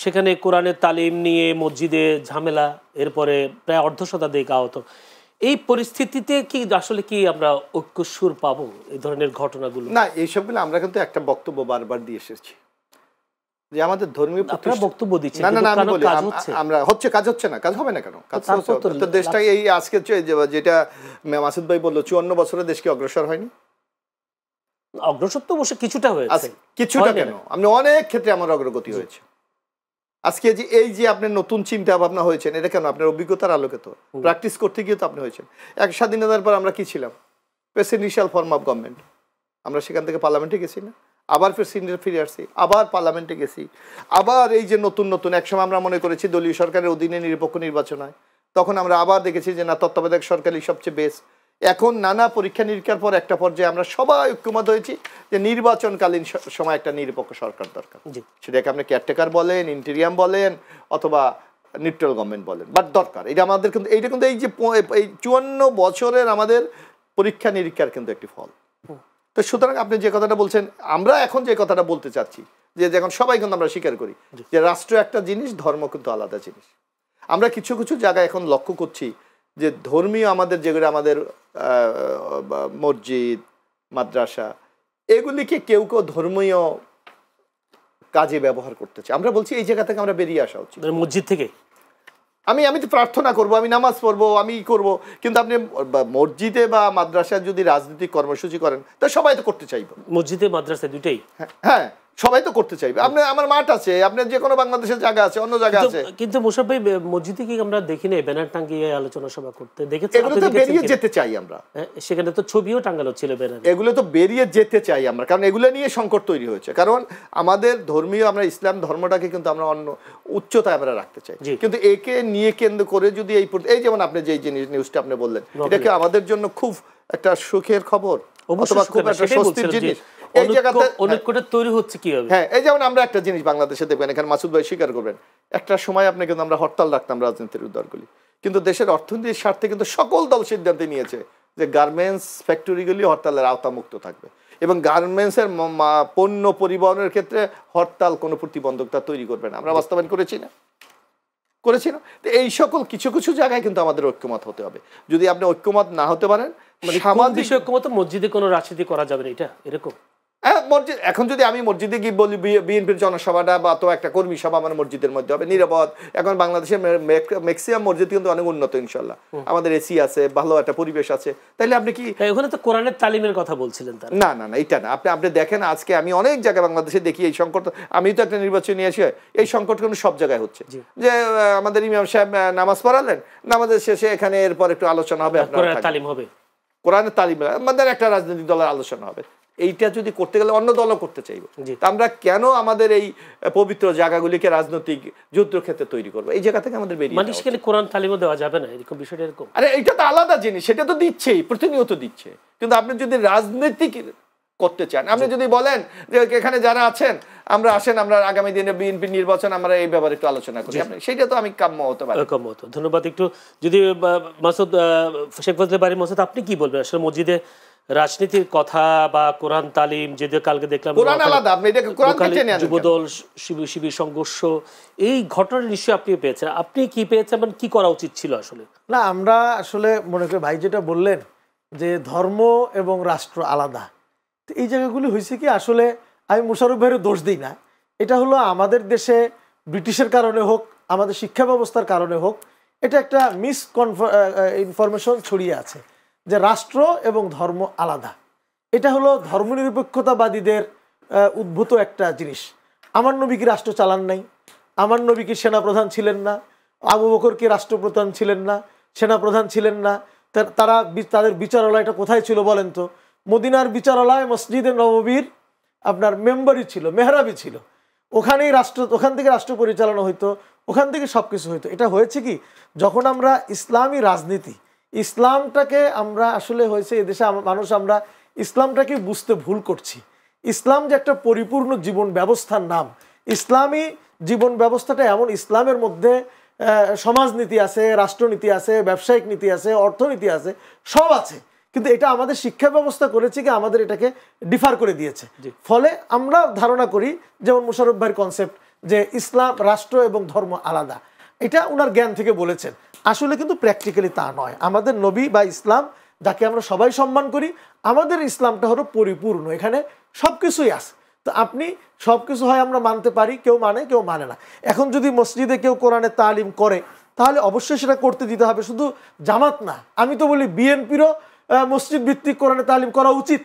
S1: সেখানে কোরআনের তালিম নিয়ে মসজিদে ঝামেলা, এরপরে প্রায় অর্ধ শতাধিক আহত। এই পরিস্থিতিতে কি আসলে কি আমরা ঐক্যসুর পাবো এই ধরনের ঘটনাগুলো?
S3: না, এইসবগুলো আমরা কিন্তু একটা বক্তব্য বারবার দিয়ে এসেছি যে আমাদের ধর্মীয়
S1: বক্তব্য দিচ্ছি।
S3: না, আমি বলি আমরা কাজ হচ্ছে না, কাজ হবে না কেন? কাজ তো দেশটা এই আজকে যেটা মাসুদ ভাই বললো 54 বছরে দেশ কি অগ্রসর হয়নি?
S1: অগ্রসর তো অবশ্য কিছুটা হয়েছে।
S3: কিছুটা কেন, আপনি অনেক ক্ষেত্রে আমার অগ্রগতি হয়েছে। আজকে যে এই যে আপনার নতুন চিন্তা ভাবনা হয়েছেন, এটা কেন? আপনার অভিজ্ঞতার আলোকে তো প্র্যাকটিস করতে গিয়ে তো আপনি হয়েছেন। এক স্বাধীনতার পর আমরা কি ছিলাম? Presidential form of government. আমরা সেখান থেকে পার্লামেন্টে গেছি না, আবার প্রেসিডেন্টে ফিরে আসছি, আবার পার্লামেন্টে গেছি, আবার এই যে নতুন নতুন। একসময় আমরা মনে করেছি দলীয় সরকারের অধীনে নিরপেক্ষ নির্বাচন হয়, তখন আমরা আবার দেখেছি যে না, তত্ত্বাবধায়ক সরকারই সবচেয়ে বেস্ট। এখন নানা পরীক্ষা নিরীক্ষার পর একটা পর্যায়ে আমরা সবাই ঐক্যমত হয়েছি যে নির্বাচনকালীন সময় একটা নিরপেক্ষ সরকার দরকার। সেটাকে আপনি কেয়ারটেকার বলেন, ইন্টেরিয়াম বলেন, অথবা নিউট্রাল গভর্নমেন্ট বলেন, বাট দরকার। এটা আমাদের কিন্তু এইটা কিন্তু এই যে 54 বছরের আমাদের পরীক্ষা নিরীক্ষার কিন্তু একটি ফল। তো সুতরাং আপনি যে কথাটা বলছেন, আমরা এখন যে কথাটা বলতে চাচ্ছি, যে এখন সবাই কিন্তু আমরা স্বীকার করি যে রাষ্ট্র একটা জিনিস, ধর্ম কিন্তু আলাদা জিনিস। আমরা কিছু কিছু জায়গায় এখন লক্ষ্য করছি যে ধর্মীয় আমাদের যেগুলো আমাদের মসজিদ, মাদ্রাসা, এগুলিকে কেউ কেউ ধর্মীয় কাজে ব্যবহার করতেছে। আমরা বলছি এই জায়গা থেকে আমরা বেরিয়ে আসা উচিত।
S1: মসজিদ থেকে
S3: আমি তো প্রার্থনা করব, আমি নামাজ পড়বো, আমি করব, কিন্তু আপনি মসজিদে বা মাদ্রাসায় যদি রাজনৈতিক কর্মসূচি করেন, তা সবাই তো করতে চাইবে।
S1: মসজিদে মাদ্রাসা দুটেই,
S3: হ্যাঁ, সবাই তো করতে চাইবে। আপনি আমার মাঠ আছে, আপনার যে কোনো বাংলাদেশের জায়গা আছে, অন্য জায়গা আছে,
S1: কিন্তু মোশাররফ ভাই মসজিদে কি আমরা দেখি না ব্যানার টাঙ্গিয়ে আলোচনা সভা করতে? দেখেছি,
S3: এগুলো তো বেরিয়ে যেতে চাই আমরা।
S1: সেখানে তো ছবিও টাঙ্গালো ছিল ব্যানার।
S3: এগুলো তো বেরিয়ে যেতে চাই আমরা, কারণ এগুলো নিয়ে সংকট তৈরি হয়েছে। কারণ আমাদের ধর্মীয়, আমরা ইসলাম ধর্মটাকে কিন্তু আমরা অন্য উচ্চতায় আমরা রাখতে চাই, কিন্তু একে নিয়ে কেন্দ্র করে যদি এই যেমন আপনি যে জিনিস নিউজটা আপনি বললেন, এটা কি আমাদের জন্য খুব একটা সুখের খবর অথবা খুব একটা স্বস্তির জিনিস? এই জায়গাতে
S1: অনেকটা তৈরি হচ্ছে কিভাবে?
S3: হ্যাঁ, এই যেমন আমরা একটা জিনিস বাংলাদেশে দেখবেন, এখানে মাসুদ ভাই স্বীকার করবেন, একটা সময় আপনি কিন্তু আমরা হরতাল রাখতাম রাজনীতির দলগুলি, কিন্তু দেশের অর্থনীতির স্বার্থে কিন্তু সকল দল সিদ্ধান্ত নিয়েছে যে গার্মেন্টস ফ্যাক্টরিগুলি হরতালের আওতামুক্ত থাকবে, এবং গার্মেন্টসের পণ্য পরিবহনের ক্ষেত্রে হরতাল কোনো প্রতিবন্ধকতা তৈরি করবে না। আমরা বাস্তবায়ন করেছি না? তো এই সকল কিছু কিছু জায়গায় কিন্তু আমাদের ঐক্যমত হতে হবে। যদি আপনি ঐক্যমত না হতে পারেন,
S1: সামাজিক ঐক্যমত, মসজিদে কোনো রাজনীতি করা যাবে না, এটা এরকম?
S3: হ্যাঁ, মসজিদ, এখন যদি আমি মসজিদে গিয়ে বলি বিএনপির জনসভাটা বা তো একটা কর্মী সভা আমার মসজিদের মধ্যে হবে, নিরাপদ। এখন বাংলাদেশের ম্যাক্সিমাম মসজিদ কিন্তু অনেক উন্নত, ইনশাল্লাহ আমাদের এসি আছে, ভালো একটা পরিবেশ আছে। তাইলে আপনি কি
S1: ওখানে তো কোরআনের তালিমের কথা বলছিলেন?
S3: না, এটা না। আপনি দেখেন, আজকে আমি অনেক জায়গায় বাংলাদেশে দেখি এই সংকট। আমি তো একটা নির্বাচনী এসে এই সংকট কিন্তু সব জায়গায় হচ্ছে, যে আমাদের ইমাম সাহেব নামাজ পড়ালেন, নামাজের শেষে এখানে এরপর একটু আলোচনা হবে,
S1: কোরআনের তালিম হবে,
S3: কোরআনের তালিম আমাদের একটা রাজনৈতিক দলের আলোচনা হবে। এইটা যদি করতে গেলে অন্য দলও করতে চাইবে, আমরা কেন আমাদের এই পবিত্র জায়গাগুলিকে রাজনৈতিক যুদ্ধক্ষেত্রে তৈরি করবো? এই জায়গা থেকে আমাদের বেরিয়ে
S1: মানে কোরআন তালিমও দেওয়া যাবে না, এরকম বিষয়টা এরকম?
S3: আরে এটা তো আলাদা জিনিস, সেটা তো দিচ্ছেই, প্রতিনিয়ত দিচ্ছে। কিন্তু আপনি যদি রাজনৈতিক করতে চান। আপনি যদি বলেন যে এখানে যারা আছেন আমরা আসেন, আমরা আগামী দিনে বিএনপি নির্বাচন আমরা এই ব্যাপারে একটু আলোচনা করি, সেটা তো আমি কাম্য হতে পারি।
S1: ধন্যবাদ। একটু যদি মাসুদ, শেখ ফজলে বারী মাসুদ, আপনি কি বলবেন আসলে মসজিদে রাজনীতির কথা বা কোরআন তালিম, যেটা কালকে দেখলাম
S3: কোরআন আলাদা, আপনি এটাকে কোরআনকে টেনে আনেন,
S1: যুবদল শিবির সংঘর্ষ, এই ঘটনার নিশ্চয়ই আপনি পেয়েছেন, আপনি কি পেয়েছেন এবং কি করা উচিত ছিল আসলে?
S2: না, আমরা আসলে মনে করি ভাই যেটা বললেন যে ধর্ম এবং রাষ্ট্র আলাদা, তো এই জায়গাগুলি হয়েছে কি, আসলে আমি মোশাররফ ভাইয়ের দোষ দিই না, এটা হলো আমাদের দেশে ব্রিটিশের কারণে হোক, আমাদের শিক্ষা ব্যবস্থার কারণে হোক, এটা একটা ইনফরমেশন ছড়িয়ে আছে যে রাষ্ট্র এবং ধর্ম আলাদা। এটা হলো ধর্মনিরপেক্ষতাবাদীদের উদ্ভূত একটা জিনিস। আমার নবী কি রাষ্ট্র চালান নাই? আমার নবী কি সেনাপ্রধান ছিলেন না? আবু বকর কি রাষ্ট্রপ্রধান ছিলেন না, সেনাপ্রধান ছিলেন না? তারা তাদের বিচারালয়টা কোথায় ছিল বলেন তো? মদিনার বিচারালয় মসজিদে নববীর আপনার মেম্বারই ছিল, মেহরাবই ছিল, ওখান থেকে রাষ্ট্র পরিচালনা হইতো, ওখান থেকে সব কিছু হইতো। এটা হয়েছে কি, যখন আমরা ইসলামী রাজনীতি, ইসলামটাকে আমরা আসলে হয়েছে এদেশে মানুষ আমরা ইসলামটাকে বুঝতে ভুল করছি। ইসলাম যে একটা পরিপূর্ণ জীবন ব্যবস্থার নাম, ইসলামী জীবন ব্যবস্থাটা এমন, ইসলামের মধ্যে সমাজনীতি আছে, রাষ্ট্রনীতি আছে, ব্যবসায়িক নীতি আছে, অর্থনীতি আছে, সব আছে, কিন্তু এটা আমাদের শিক্ষা ব্যবস্থা করেছে কি আমাদের এটাকে ডিফার করে দিয়েছে। ফলে আমরা ধারণা করি, যেমন মোশাররফ ভাইয়ের কনসেপ্ট যে ইসলাম, রাষ্ট্র এবং ধর্ম আলাদা, এটা ওনার জ্ঞান থেকে বলেছেন, আসলে কিন্তু প্র্যাকটিক্যালি তা নয়। আমাদের নবী বা ইসলাম, যাকে আমরা সবাই সম্মান করি, আমাদের ইসলামটা হলো পরিপূর্ণ, এখানে সব কিছুই আছে। তো আপনি সব কিছু হয় আমরা মানতে পারি, কেউ মানে কেউ মানে না। এখন যদি মসজিদে কেউ কোরআনের তালিম করে, তাহলে অবশ্যই সেটা করতে দিতে হবে, শুধু জামাত না। আমি তো বলি বিএনপিরও মসজিদ ভিত্তিক কোরআনের তালিম করা উচিত।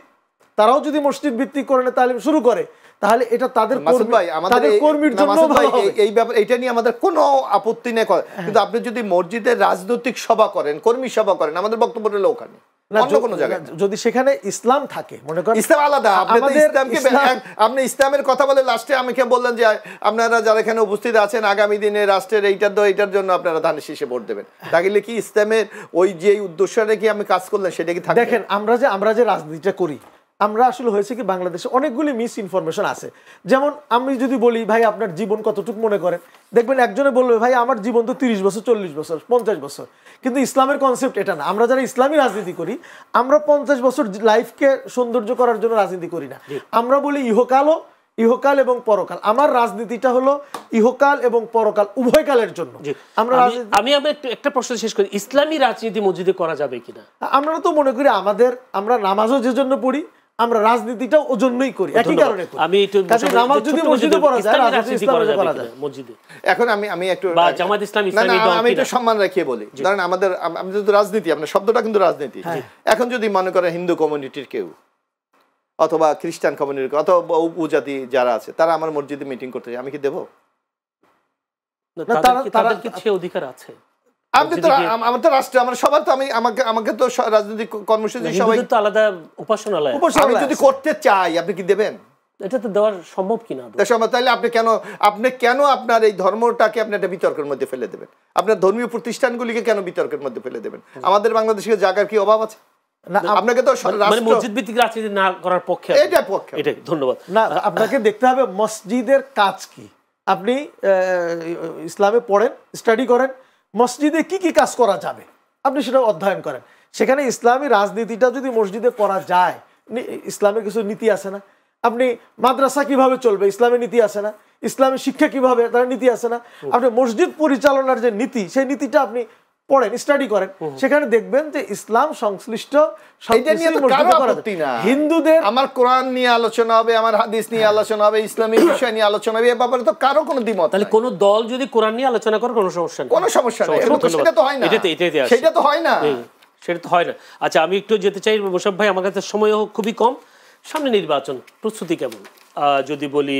S2: তারাও যদি মসজিদ ভিত্তিক কোরআনের তালিম শুরু করে, তাহলে এটা তাদের কর্মীর জন্য ভালো হবে।
S3: এই ব্যাপার, এটা নিয়ে আমাদের কোনো আপত্তি নেই, কিন্তু আপনি যদি মসজিদের রাজনৈতিক সভা করেন, কর্মী সভা করেন, আমাদের বক্তব্য হলো ওখানে,
S2: যদি সেখানে ইসলাম থাকে, মনে করেন
S3: ইসলাম আলাদা। আপনি ইসলামের কথা বলে লাস্টে আমাকে বললেন যে আপনারা যারা এখানে উপস্থিত আছেন আগামী দিনে রাষ্ট্রের এইটার জন্য আপনারা ধানের শীষে ভোট দেবেন, তাহলে কি ইসলামের ওই যে উদ্দেশ্যটা কি আমি কাজ করলেন সেটা কি থাকবে?
S2: দেখেন, আমরা যে রাজনীতিটা করি, আমরা আসলে হয়েছে কি বাংলাদেশে অনেকগুলি মিস ইনফরমেশন আছে। যেমন আমি যদি বলি ভাই আপনার জীবন কতটুকু মনে করেন, দেখবেন একজনে বলবে ভাই আমার জীবন তো 30 বছর, 40 বছর, 50 বছর, কিন্তু ইসলামের কনসেপ্ট এটা না। আমরা যারা ইসলামী রাজনীতি করি, আমরা 50 বছর লাইফকে সৌন্দর্য করার জন্য রাজনীতি করি না। আমরা বলি ইহকাল এবং পরকাল। আমার রাজনীতিটা হলো ইহকাল এবং পরকাল উভয় কালের জন্য।
S1: আমি একটা প্রশ্ন শেষ করি, ইসলামী রাজনীতি মসজিদে করা যাবে কিনা?
S2: আমরা তো মনে করি আমরা নামাজও যে জন্য পড়ি, আমরা রাজনীতিটা ওজন্যই করি, একই কারণে করি।
S1: আমি একটু
S2: নামাজ যদি মসজিদে পড়া যায়, রাজনীতি করা যায়
S1: মসজিদে।
S3: এখন আমি একটু
S1: জামাত ইসলামী
S3: আমি একটু সম্মান রাখিয়ে বলি, কারণ আমাদের রাজনীতি, আপনার শব্দটা কিন্তু রাজনীতি। এখন যদি মনে করেন হিন্দু কমিউনিটির কেউ অথবা খ্রিস্টান কমিউনিটির অথবা উপজাতি যারা আছে, তারা আমার মসজিদে মিটিং করতে চায়, আমি কি দেবো?
S1: তাদের কি সে অধিকার আছে?
S3: আপনি তো আমার তো রাষ্ট্র, আমার সবার তো আমাকে তো রাজনৈতিক কর্মসূচি সবাই
S1: তো আলাদা উপাসনালয়,
S3: আমি যদি করতে চাই আপনি কি দেবেন?
S1: এটা তো দেওয়ার সম্ভব কিনা?
S3: তাহলে আপনি কেন আপনার এই ধর্মটাকে আপনি একটা বিতর্কের মধ্যে ফেলে দেবেন? আপনার ধর্মীয় প্রতিষ্ঠানগুলিকে কেন বিতর্কের মধ্যে ফেলে দেবেন? আমাদের বাংলাদেশের জায়গার কি অভাব আছে? আপনাকে তো
S1: মসজিদ ভিত্তিক রাজনীতি না করার পক্ষে, এটাই। ধন্যবাদ।
S2: না, আপনাকে দেখতে হবে মসজিদের কাজ কি। আপনি ইসলামে পড়েন, স্টাডি করেন, মসজিদে কি কি কাজ করা যাবে আপনি সেটা অধ্যয়ন করেন। সেখানে ইসলামী রাজনীতিটা যদি মসজিদে করা যায়, ইসলামের কিছু নীতি আছে না? আপনি মাদ্রাসা কিভাবে চলবে, ইসলামের নীতি আছে না? ইসলামের শিক্ষা কিভাবে, তার নীতি আছে না? আপনি মসজিদ পরিচালনার যে নীতি, সেই নীতিটা আপনি পড়েন, স্টাডি করেন, সেখানে দেখবেন যে ইসলাম সংশ্লিষ্ট
S3: হিন্দুদের, আমার কোরআন নিয়ে আলোচনা হবে, আমার হাদিস নিয়ে আলোচনা হবে, ইসলামিক বিষয় নিয়ে আলোচনা হবে, এ ব্যাপারে তো কারো কোনো দ্বিমত।
S1: তাহলে কোন দল যদি কোরআন নিয়ে আলোচনা করে কোনো সমস্যা নেই,
S3: কোনো সমস্যা নেই, সেটা তো হয় না, সেটা তো হয় না,
S1: সেটা তো হয় না। আচ্ছা, আমি একটু যেতে চাই মোশাররফ ভাই, আমার কাছে সময় খুবই কম, সামনে নির্বাচন, প্রস্তুতি কেমন? যদি বলি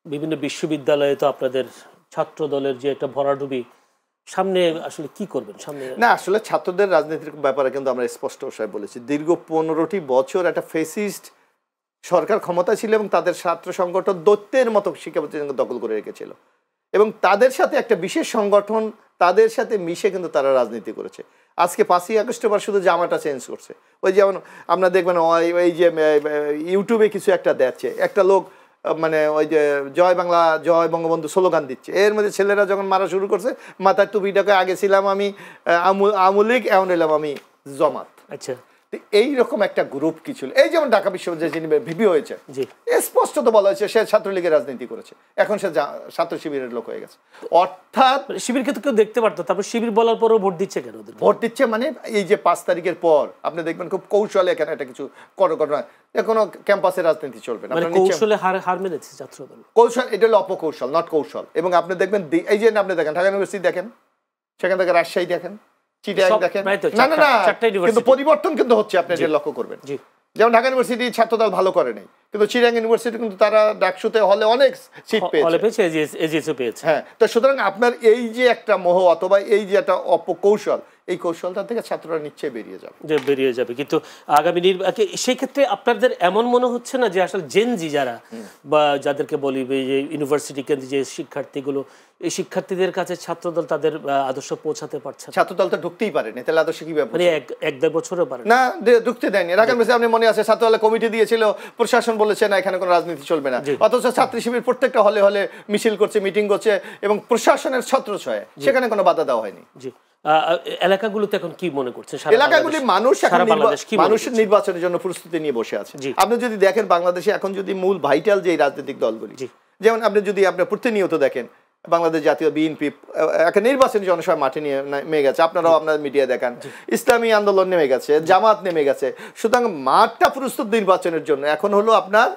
S1: বিভিন্ন বিশ্ববিদ্যালয়ে তো আপনাদের ছাত্র দলের যে একটা ভরাডুবি, সামনে আসলে কি করবেন? সামনে
S3: না, আসলে ছাত্রদের রাজনীতির ব্যাপারে কিন্তু আমরা স্পষ্ট ভাষায় বলেছি, দীর্ঘ 15টি বছর একটা ফেসিস্ট সরকার ক্ষমতা ছিল এবং তাদের ছাত্র সংগঠন দৈত্যের মতো শিক্ষা প্রতিষ্ঠানকে দখল করে রেখেছিল, এবং তাদের সাথে একটা বিশেষ সংগঠন তাদের সাথে মিশে কিন্তু তারা রাজনীতি করেছে। আজকে 5ই আগস্টের পর শুধু জামাটা চেঞ্জ করছে। ওই যেমন আপনারা দেখবেন ওই যে ইউটিউবে কিছু একটা দেখছে, একটা লোক মানে ওই যে জয় বাংলা জয় বঙ্গবন্ধু স্লোগান দিচ্ছে, এর মধ্যে ছেলেরা যখন মারা শুরু করছে মাথার টুপিটাকে আগে ছিলাম আমি আমুলিক, এখন এলাম আমি জমাত।
S1: আচ্ছা,
S3: এইরকম একটা গ্রুপ কি ছিল, এই যেমন ঢাকা বিশ্ববিদ্যালয়ে যিনি ভিপি হয়েছে স্পষ্ট তো বলা হয়েছে সে ছাত্রলীগের রাজনীতি করেছে, এখন সে ছাত্র শিবিরের লোক হয়ে গেছে। অর্থাৎ
S1: শিবিরকে তো কেউ দেখতে পারতো, তারপর শিবির বলার পরও ভোট দিচ্ছে কেন?
S3: ভোট দিচ্ছে মানে এই যে 5 তারিখের পর আপনি দেখবেন খুব কৌশলে এখানে একটা কিছু ঘটনা, কোনো ক্যাম্পাসে রাজনীতি চলবে না,
S1: কৌশলে হার মেনেছে ছাত্রদল।
S3: কৌশল এটা হলো অপকৌশল, নট কৌশল। এবং আপনি দেখবেন এই যে আপনি দেখেন ঢাকা ইউনিভার্সিটি দেখেন, সেখান থেকে রাজশাহী দেখেন, চিটাগাং দেখেন, না না না কিন্তু পরিবর্তন কিন্তু হচ্ছে, আপনি এটা লক্ষ্য করবেন। যেমন ঢাকা ইউনিভার্সিটি ছাত্রদল ভালো করে নাই, কিন্তু চিটাগাং ইউনিভার্সিটি কিন্তু তারা ডাকসুতে হলে অনেক সিট পেয়েছে। হ্যাঁ, তো সুতরাং আপনার এই যে একটা মোহ অথবা এই যে একটা অপকৌশল, এই কৌশলটা থেকে ছাত্ররা নিশ্চয়ই বেরিয়ে যাবে।
S1: কিন্তু আগামী সেই ক্ষেত্রে আপনাদের এমন মনে হচ্ছে না যে আসলে জেনজি যারা বা যাদেরকে বলি যে ইউনিভার্সিটি কেন্দ্রিক যে শিক্ষার্থীগুলো, এই শিক্ষার্থীদের কাছে ছাত্রদল তাদের আদর্শ পৌঁছাতে পারছে?
S3: ছাত্রদল তো ঢুকতেই পারেনি, তাহলে আদর্শ কিভাবে
S1: মানে 1-1.5 বছরও পারে
S3: না, ঢুকতে দেয়নি। ঢাকা আপনি মনে আছে ছাত্রদলের কমিটি দিয়েছিল, প্রশাসন বলেছে না এখানে কোনো রাজনীতি চলবে না, অথচ ছাত্র শিবির প্রত্যেকটা হলে হলে মিছিল করছে, মিটিং করছে এবং প্রশাসনের ছত্রছায়া, সেখানে কোনো বাধা দেওয়া হয়নি।
S1: জি, এলাকাগুলোতে এখন কি মনে করছে?
S3: এলাকাগুলি মানুষের নির্বাচনের জন্য প্রস্তুতি নিয়ে বসে আছে। আপনি যদি দেখেন বাংলাদেশে এখন যদি মূল ভাইটাল যে রাজনৈতিক দলগুলি, যেমন আপনি যদি আপনার প্রতিনিয়ত দেখেন বাংলাদেশ জাতীয় বিএনপি একটা নির্বাচনী জনসভা মাঠে নিয়ে নেমে গেছে, আপনারাও আপনার মিডিয়া দেখান, ইসলামী আন্দোলন নেমে গেছে, জামাত নেমে গেছে। সুতরাং মাঠটা প্রস্তুত নির্বাচনের জন্য, এখন হলো আপনার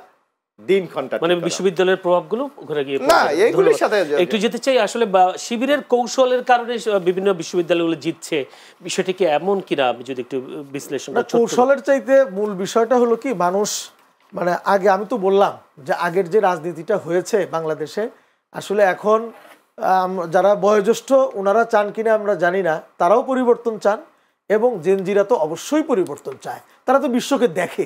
S3: দিন ঘন্টা
S1: মানে বিশ্ববিদ্যালয়ের প্রভাবগুলো ওখানে গিয়ে
S3: না, এইগুলির সাথে
S1: একটু যেতে চাই। আসলে শিবিরের কৌশলের কারণে বিভিন্ন বিশ্ববিদ্যালয়গুলো জিতছে, বিষয়টি কি এমন কিনা আমি যদি একটু বিশ্লেষণ করি?
S2: কৌশলের চাইতে মূল বিষয়টা হলো কি, মানুষ মানে আগে আমি তো বললাম যে আগের যে রাজনীতিটা হয়েছে বাংলাদেশে, আসলে এখন যারা বয়োজ্যেষ্ঠ ওনারা চান কিনা আমরা জানি না, তারাও পরিবর্তন চান এবং জেনজিরা তো অবশ্যই পরিবর্তন চায়। তারা তো বিশ্বকে দেখে,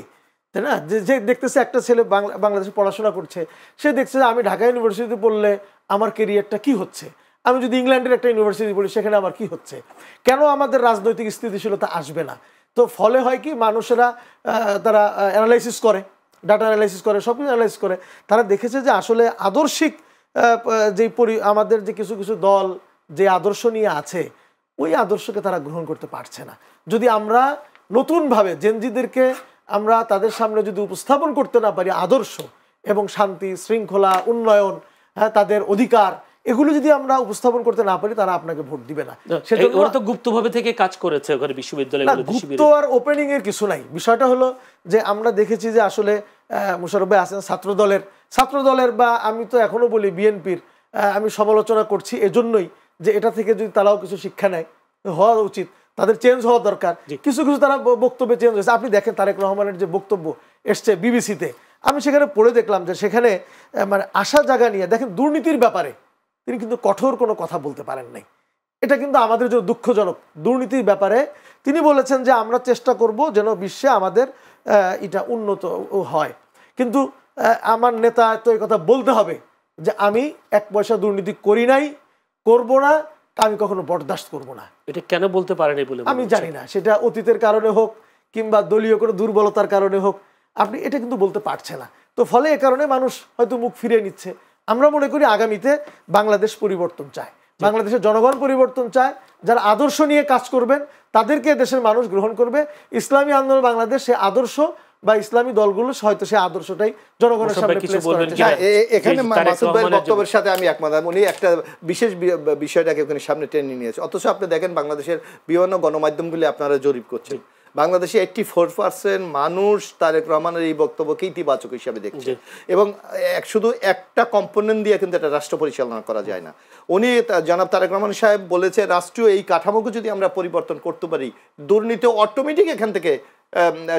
S2: তাই না? যে দেখতেছে একটা ছেলে বাংলাদেশে পড়াশোনা করছে, সে দেখছে যে আমি ঢাকা ইউনিভার্সিটিতে পড়লে আমার কেরিয়ারটা কি হচ্ছে, আমি যদি ইংল্যান্ডের একটা ইউনিভার্সিটি পড়ি সেখানে আমার কি হচ্ছে, কেন আমাদের রাজনৈতিক স্থিতিশীলতা আসবে না? তো ফলে হয় কি, মানুষেরা তারা অ্যানালাইসিস করে, ডাটা অ্যানালাইসিস করে, সব কিছু অ্যানালাইসিস করে, তারা দেখেছে যে আসলে আদর্শিক যে আমাদের যে কিছু কিছু দল যে আদর্শ নিয়ে আছে, ওই আদর্শকে তারা গ্রহণ করতে পারছে না। যদি আমরা নতুনভাবে জেনজিদেরকে আমরা তাদের সামনে যদি উপস্থাপন করতে না পারি আদর্শ এবং শান্তি শৃঙ্খলা উন্নয়ন, হ্যাঁ, তাদের অধিকার, এগুলো যদি আমরা উপস্থাপন করতে না পারি, তারা আপনাকে ভোট দিবে না।
S1: ওরা তো গুপ্তভাবে থেকে কাজ করেছে ওখানে বিশ্ববিদ্যালয়গুলোতে।
S2: গুপ্ত আর ওপেনিং এর কিছু নাই। বিষয়টা হলো যে আমরা দেখেছি যে আসলে মুশাররফ ভাই আছেন ছাত্রদলের বা আমি তো এখনো বলি বিএনপির, আমি সমালোচনা করছি এজন্যই যে এটা থেকে যদি তারাও কিছু শিক্ষা নেয়, হওয়া উচিত, তাদের চেঞ্জ হওয়া দরকার। কিছু কিছু তারা বক্তব্যে চেঞ্জ হয়েছে। আপনি দেখেন তারেক রহমানের যে বক্তব্য এসছে বিবিসিতে, আমি সেখানে পড়ে দেখলাম যে সেখানে মানে আশা জায়গা নিয়ে দেখেন দুর্নীতির ব্যাপারে তিনি কিন্তু কঠোর কোনো কথা বলতে পারেন নাই। এটা কিন্তু আমাদের জন্য দুঃখজনক। দুর্নীতির ব্যাপারে তিনি বলেছেন যে আমরা চেষ্টা করব যেন বিশ্বে আমাদের এটা উন্নত হয়, কিন্তু আমার নেতা তো এই কথা বলতে হবে যে আমি 1 পয়সা দুর্নীতি করি নাই, করব না, আমি কখনো বরদাস্ত করব না।
S1: এটা কেন বলতে পারেনি বলে
S2: আমি জানি না, সেটা অতীতের কারণে হোক কিংবা দলীয় কোনো দুর্বলতার কারণে হোক, আপনি এটা কিন্তু বলতে পারছে না। তো ফলে এ কারণে মানুষ হয়তো মুখ ফিরিয়ে নিচ্ছে। আমরা মনে করি আগামীতে বাংলাদেশ পরিবর্তন চায়, বাংলাদেশের জনগণ পরিবর্তন চায়, যারা আদর্শ নিয়ে কাজ করবেন তাদেরকে দেশের মানুষ গ্রহণ করবে। ইসলামী আন্দোলন বাংলাদেশ সে আদর্শ বা ইসলামী দলগুলো হয়তো সে আদর্শটাই জনগণের সামনে প্লেস করতে চায়।
S3: এখানে মাসুদ ভাইয়ের বক্তব্যের সাথে আমি একমত। উনি একটা বিশেষ বিষয়টাকে ওখানে সামনে টেনে নিয়েছে। অথচ আপনি দেখেন বাংলাদেশের বিভিন্ন গণমাধ্যমগুলি আপনারা জরিপ করছেন, বাংলাদেশে 84% মানুষ তারেক রহমানের এই বক্তব্যকে ইতিবাচক হিসাবে দেখছে। এবং শুধু একটা কম্পোনেন্ট দিয়ে কিন্তু এটা রাষ্ট্র পরিচালনা করা যায় না। উনি জনাব তারেক রহমান সাহেব বলেছে রাষ্ট্রীয় এই কাঠামোকে যদি আমরা পরিবর্তন করতে পারি, দুর্নীতি অটোমেটিক এখান থেকে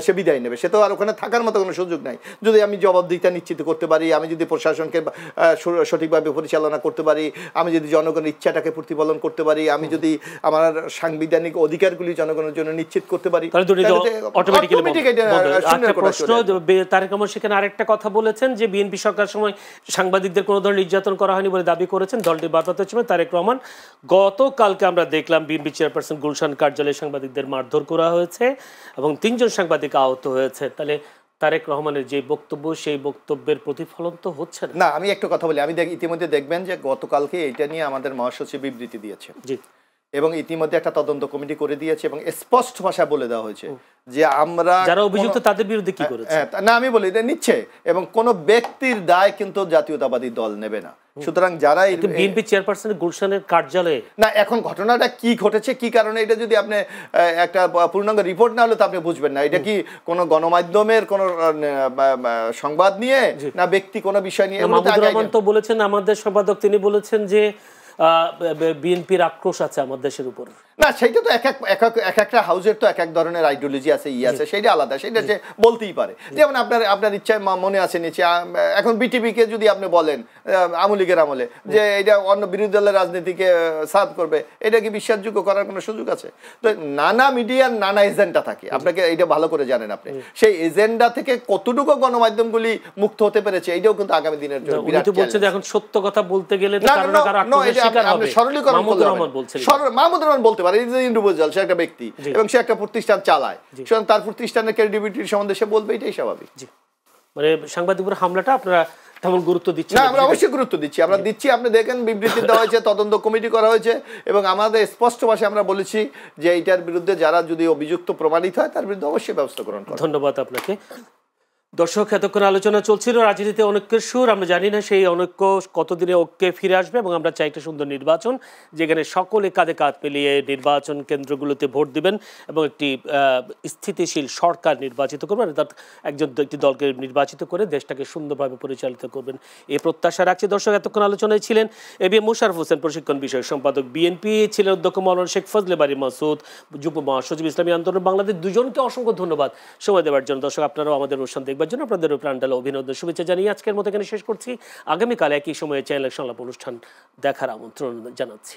S3: সে বিদায় নেবে, সে তো আর ওখানে থাকার মতো কোনো সুযোগ নাই। যদি আমি জবাবদিহিতা নিশ্চিত করতে পারি, আমি যদি প্রশাসনকে সঠিকভাবে পরিচালনা করতে পারি, আমি যদি জনগণের ইচ্ছাটাকে প্রতিফলন করতে পারি, আমি যদি আমার সাংবিধানিক অধিকারগুলি জনগণের জন্য নিশ্চিত করতে পারি,
S1: তারেক রহমান সেখানে আরেকটা কথা বলেছেন যে বিএনপি সরকার সময় সাংবাদিকদের কোনো ধরনের নির্যাতন করা হয়নি বলে দাবি করেছেন দলটির ভারপ্রাপ্ত চেয়ারম্যান তারেক রহমান। গতকালকে আমরা দেখলাম বিএনপি চেয়ারপারসন গুলশান কার্যালয়ে সাংবাদিকদের মারধর করা হয়েছে এবং 3 জন সাংবাদিক আহত হয়েছে। তাহলে তারেক রহমানের যে বক্তব্য, সেই বক্তব্যের প্রতিফলন তো হচ্ছে না।
S3: আমি একটা কথা বলি, আমি ইতিমধ্যে দেখবেন যে গতকালকে এটা নিয়ে আমাদের মহাসচিব বিবৃতি দিয়েছে এবং ইতিমধ্যে একটা তদন্ত কমিটি করে দিয়েছে এবং স্পষ্ট ভাষা বলে দেওয়া হয়েছে যে আমরা
S1: যারা অভিযুক্ত তাদের বিরুদ্ধে কি করেছে
S3: না, আমি বলি এটা নিচ্ছে এবং কোন ব্যক্তির দায় কিন্তু জাতীয়তাবাদী দল নেবে না। সুতরাং যারা
S1: বিএনপি চেয়ারপারসনের গুলশানের কার্যালয়ে
S3: না, এখন ঘটনাটা কি ঘটেছে, কি কারণে, এটা যদি আপনি একটা পূর্ণাঙ্গ রিপোর্ট না হলে তো আপনি বুঝবেন না এটা কি কোনো গণমাধ্যমের কোনো সংবাদ নিয়ে না ব্যক্তি কোনো বিষয় নিয়ে।
S1: মাহমুদুর রহমান তো বলেছেন, আমাদের সম্পাদক, তিনি বলেছেন যে বিএনপির আক্রোশ আছে আমার দেশের উপর।
S3: না, সেইটা তো এক একটা হাউসের তো এক এক ধরনের আইডিওলজি আছে, আছে, সেইটা আলাদা, সেটা যে বলতেই পারে। যেমন আপনার ইচ্ছায় মনে আছে নিচে এখন বিটিভিকে যদি আপনি বলেন আওয়ামী লীগের আমলে যে এটা অন্য বিরোধী দলের রাজনীতিকে সার্ভ করবে, এটা কি বিশ্বাসযোগ্য করার কোনো সুযোগ আছে? তো নানা মিডিয়ার নানা এজেন্ডা থাকে, আপনাকে এটা ভালো করে জানেন আপনি। সেই এজেন্ডা থেকে কতটুকু গণমাধ্যমগুলি মুক্ত হতে পেরেছে, এইটাও কিন্তু আগামী দিনের জন্য বিরাট চ্যালেঞ্জ।
S1: এখন সত্য কথা বলতে গেলে
S3: মাহমুদুর রহমান বলতে পারে ইন্ডিভিজুয়াল, সে একটা ব্যক্তি এবং সে একটা প্রতিষ্ঠান চালায়, সুতরাং তার প্রতিষ্ঠানের ক্রেডিবিলিটির সম্বন্ধে সে বলবে, এটাই স্বাভাবিক।
S1: মানে সাংবাদিকদের হামলাটা আপনারা তেমন গুরুত্ব দিচ্ছেন
S3: না? আমরা অবশ্যই গুরুত্ব দিচ্ছি, আমরা দিচ্ছি। আপনি দেখেন বিবৃতি দেওয়া হয়েছে, তদন্ত কমিটি করা হয়েছে এবং আমাদের স্পষ্ট ভাষায় আমরা বলেছি যে এইটার বিরুদ্ধে যারা যদি অভিযুক্ত প্রমাণিত হয় তার বিরুদ্ধে অবশ্যই ব্যবস্থা গ্রহণ করা।
S1: ধন্যবাদ আপনাকে। দর্শক, এতক্ষণ আলোচনা চলছিল রাজনীতিতে অনৈক্যের সুর। আমরা জানি না সেই অনৈক্য কতদিনে ঐক্যে ফিরে আসবে এবং আমরা চাই একটা সুন্দর নির্বাচন, যেখানে সকলে কাঁধে কাঁধ মিলিয়ে নির্বাচন কেন্দ্রগুলোতে ভোট দিবেন এবং একটি স্থিতিশীল সরকার নির্বাচিত করবেন, অর্থাৎ একটি দলকে নির্বাচিত করে দেশটাকে সুন্দরভাবে পরিচালিত করবেন, এই প্রত্যাশা রাখছি। দর্শক, এতক্ষণ আলোচনায় ছিলেন এবিএম মোশাররফ হোসেন, প্রশিক্ষণ বিষয়ক সম্পাদক বিএনপি, ছিলেন অধ্যক্ষ মাওলানা শেখ ফজলে বারী মাসুদ, যুব মহাসচিব ইসলামী আন্দোলন বাংলাদেশ। দুজনকে অসংখ্য ধন্যবাদ সময় দেওয়ার জন্য। দর্শক, আপনারাও আমাদের অনুষ্ঠান দেখবার জন্য আপনাদের প্রাণঢালা অভিনন্দন, শুভেচ্ছা জানিয়ে আজকের মতো এখানে শেষ করছি। আগামীকাল একই সময়ে চ্যানেল সংলাপ অনুষ্ঠান দেখার আমন্ত্রণ জানাচ্ছি।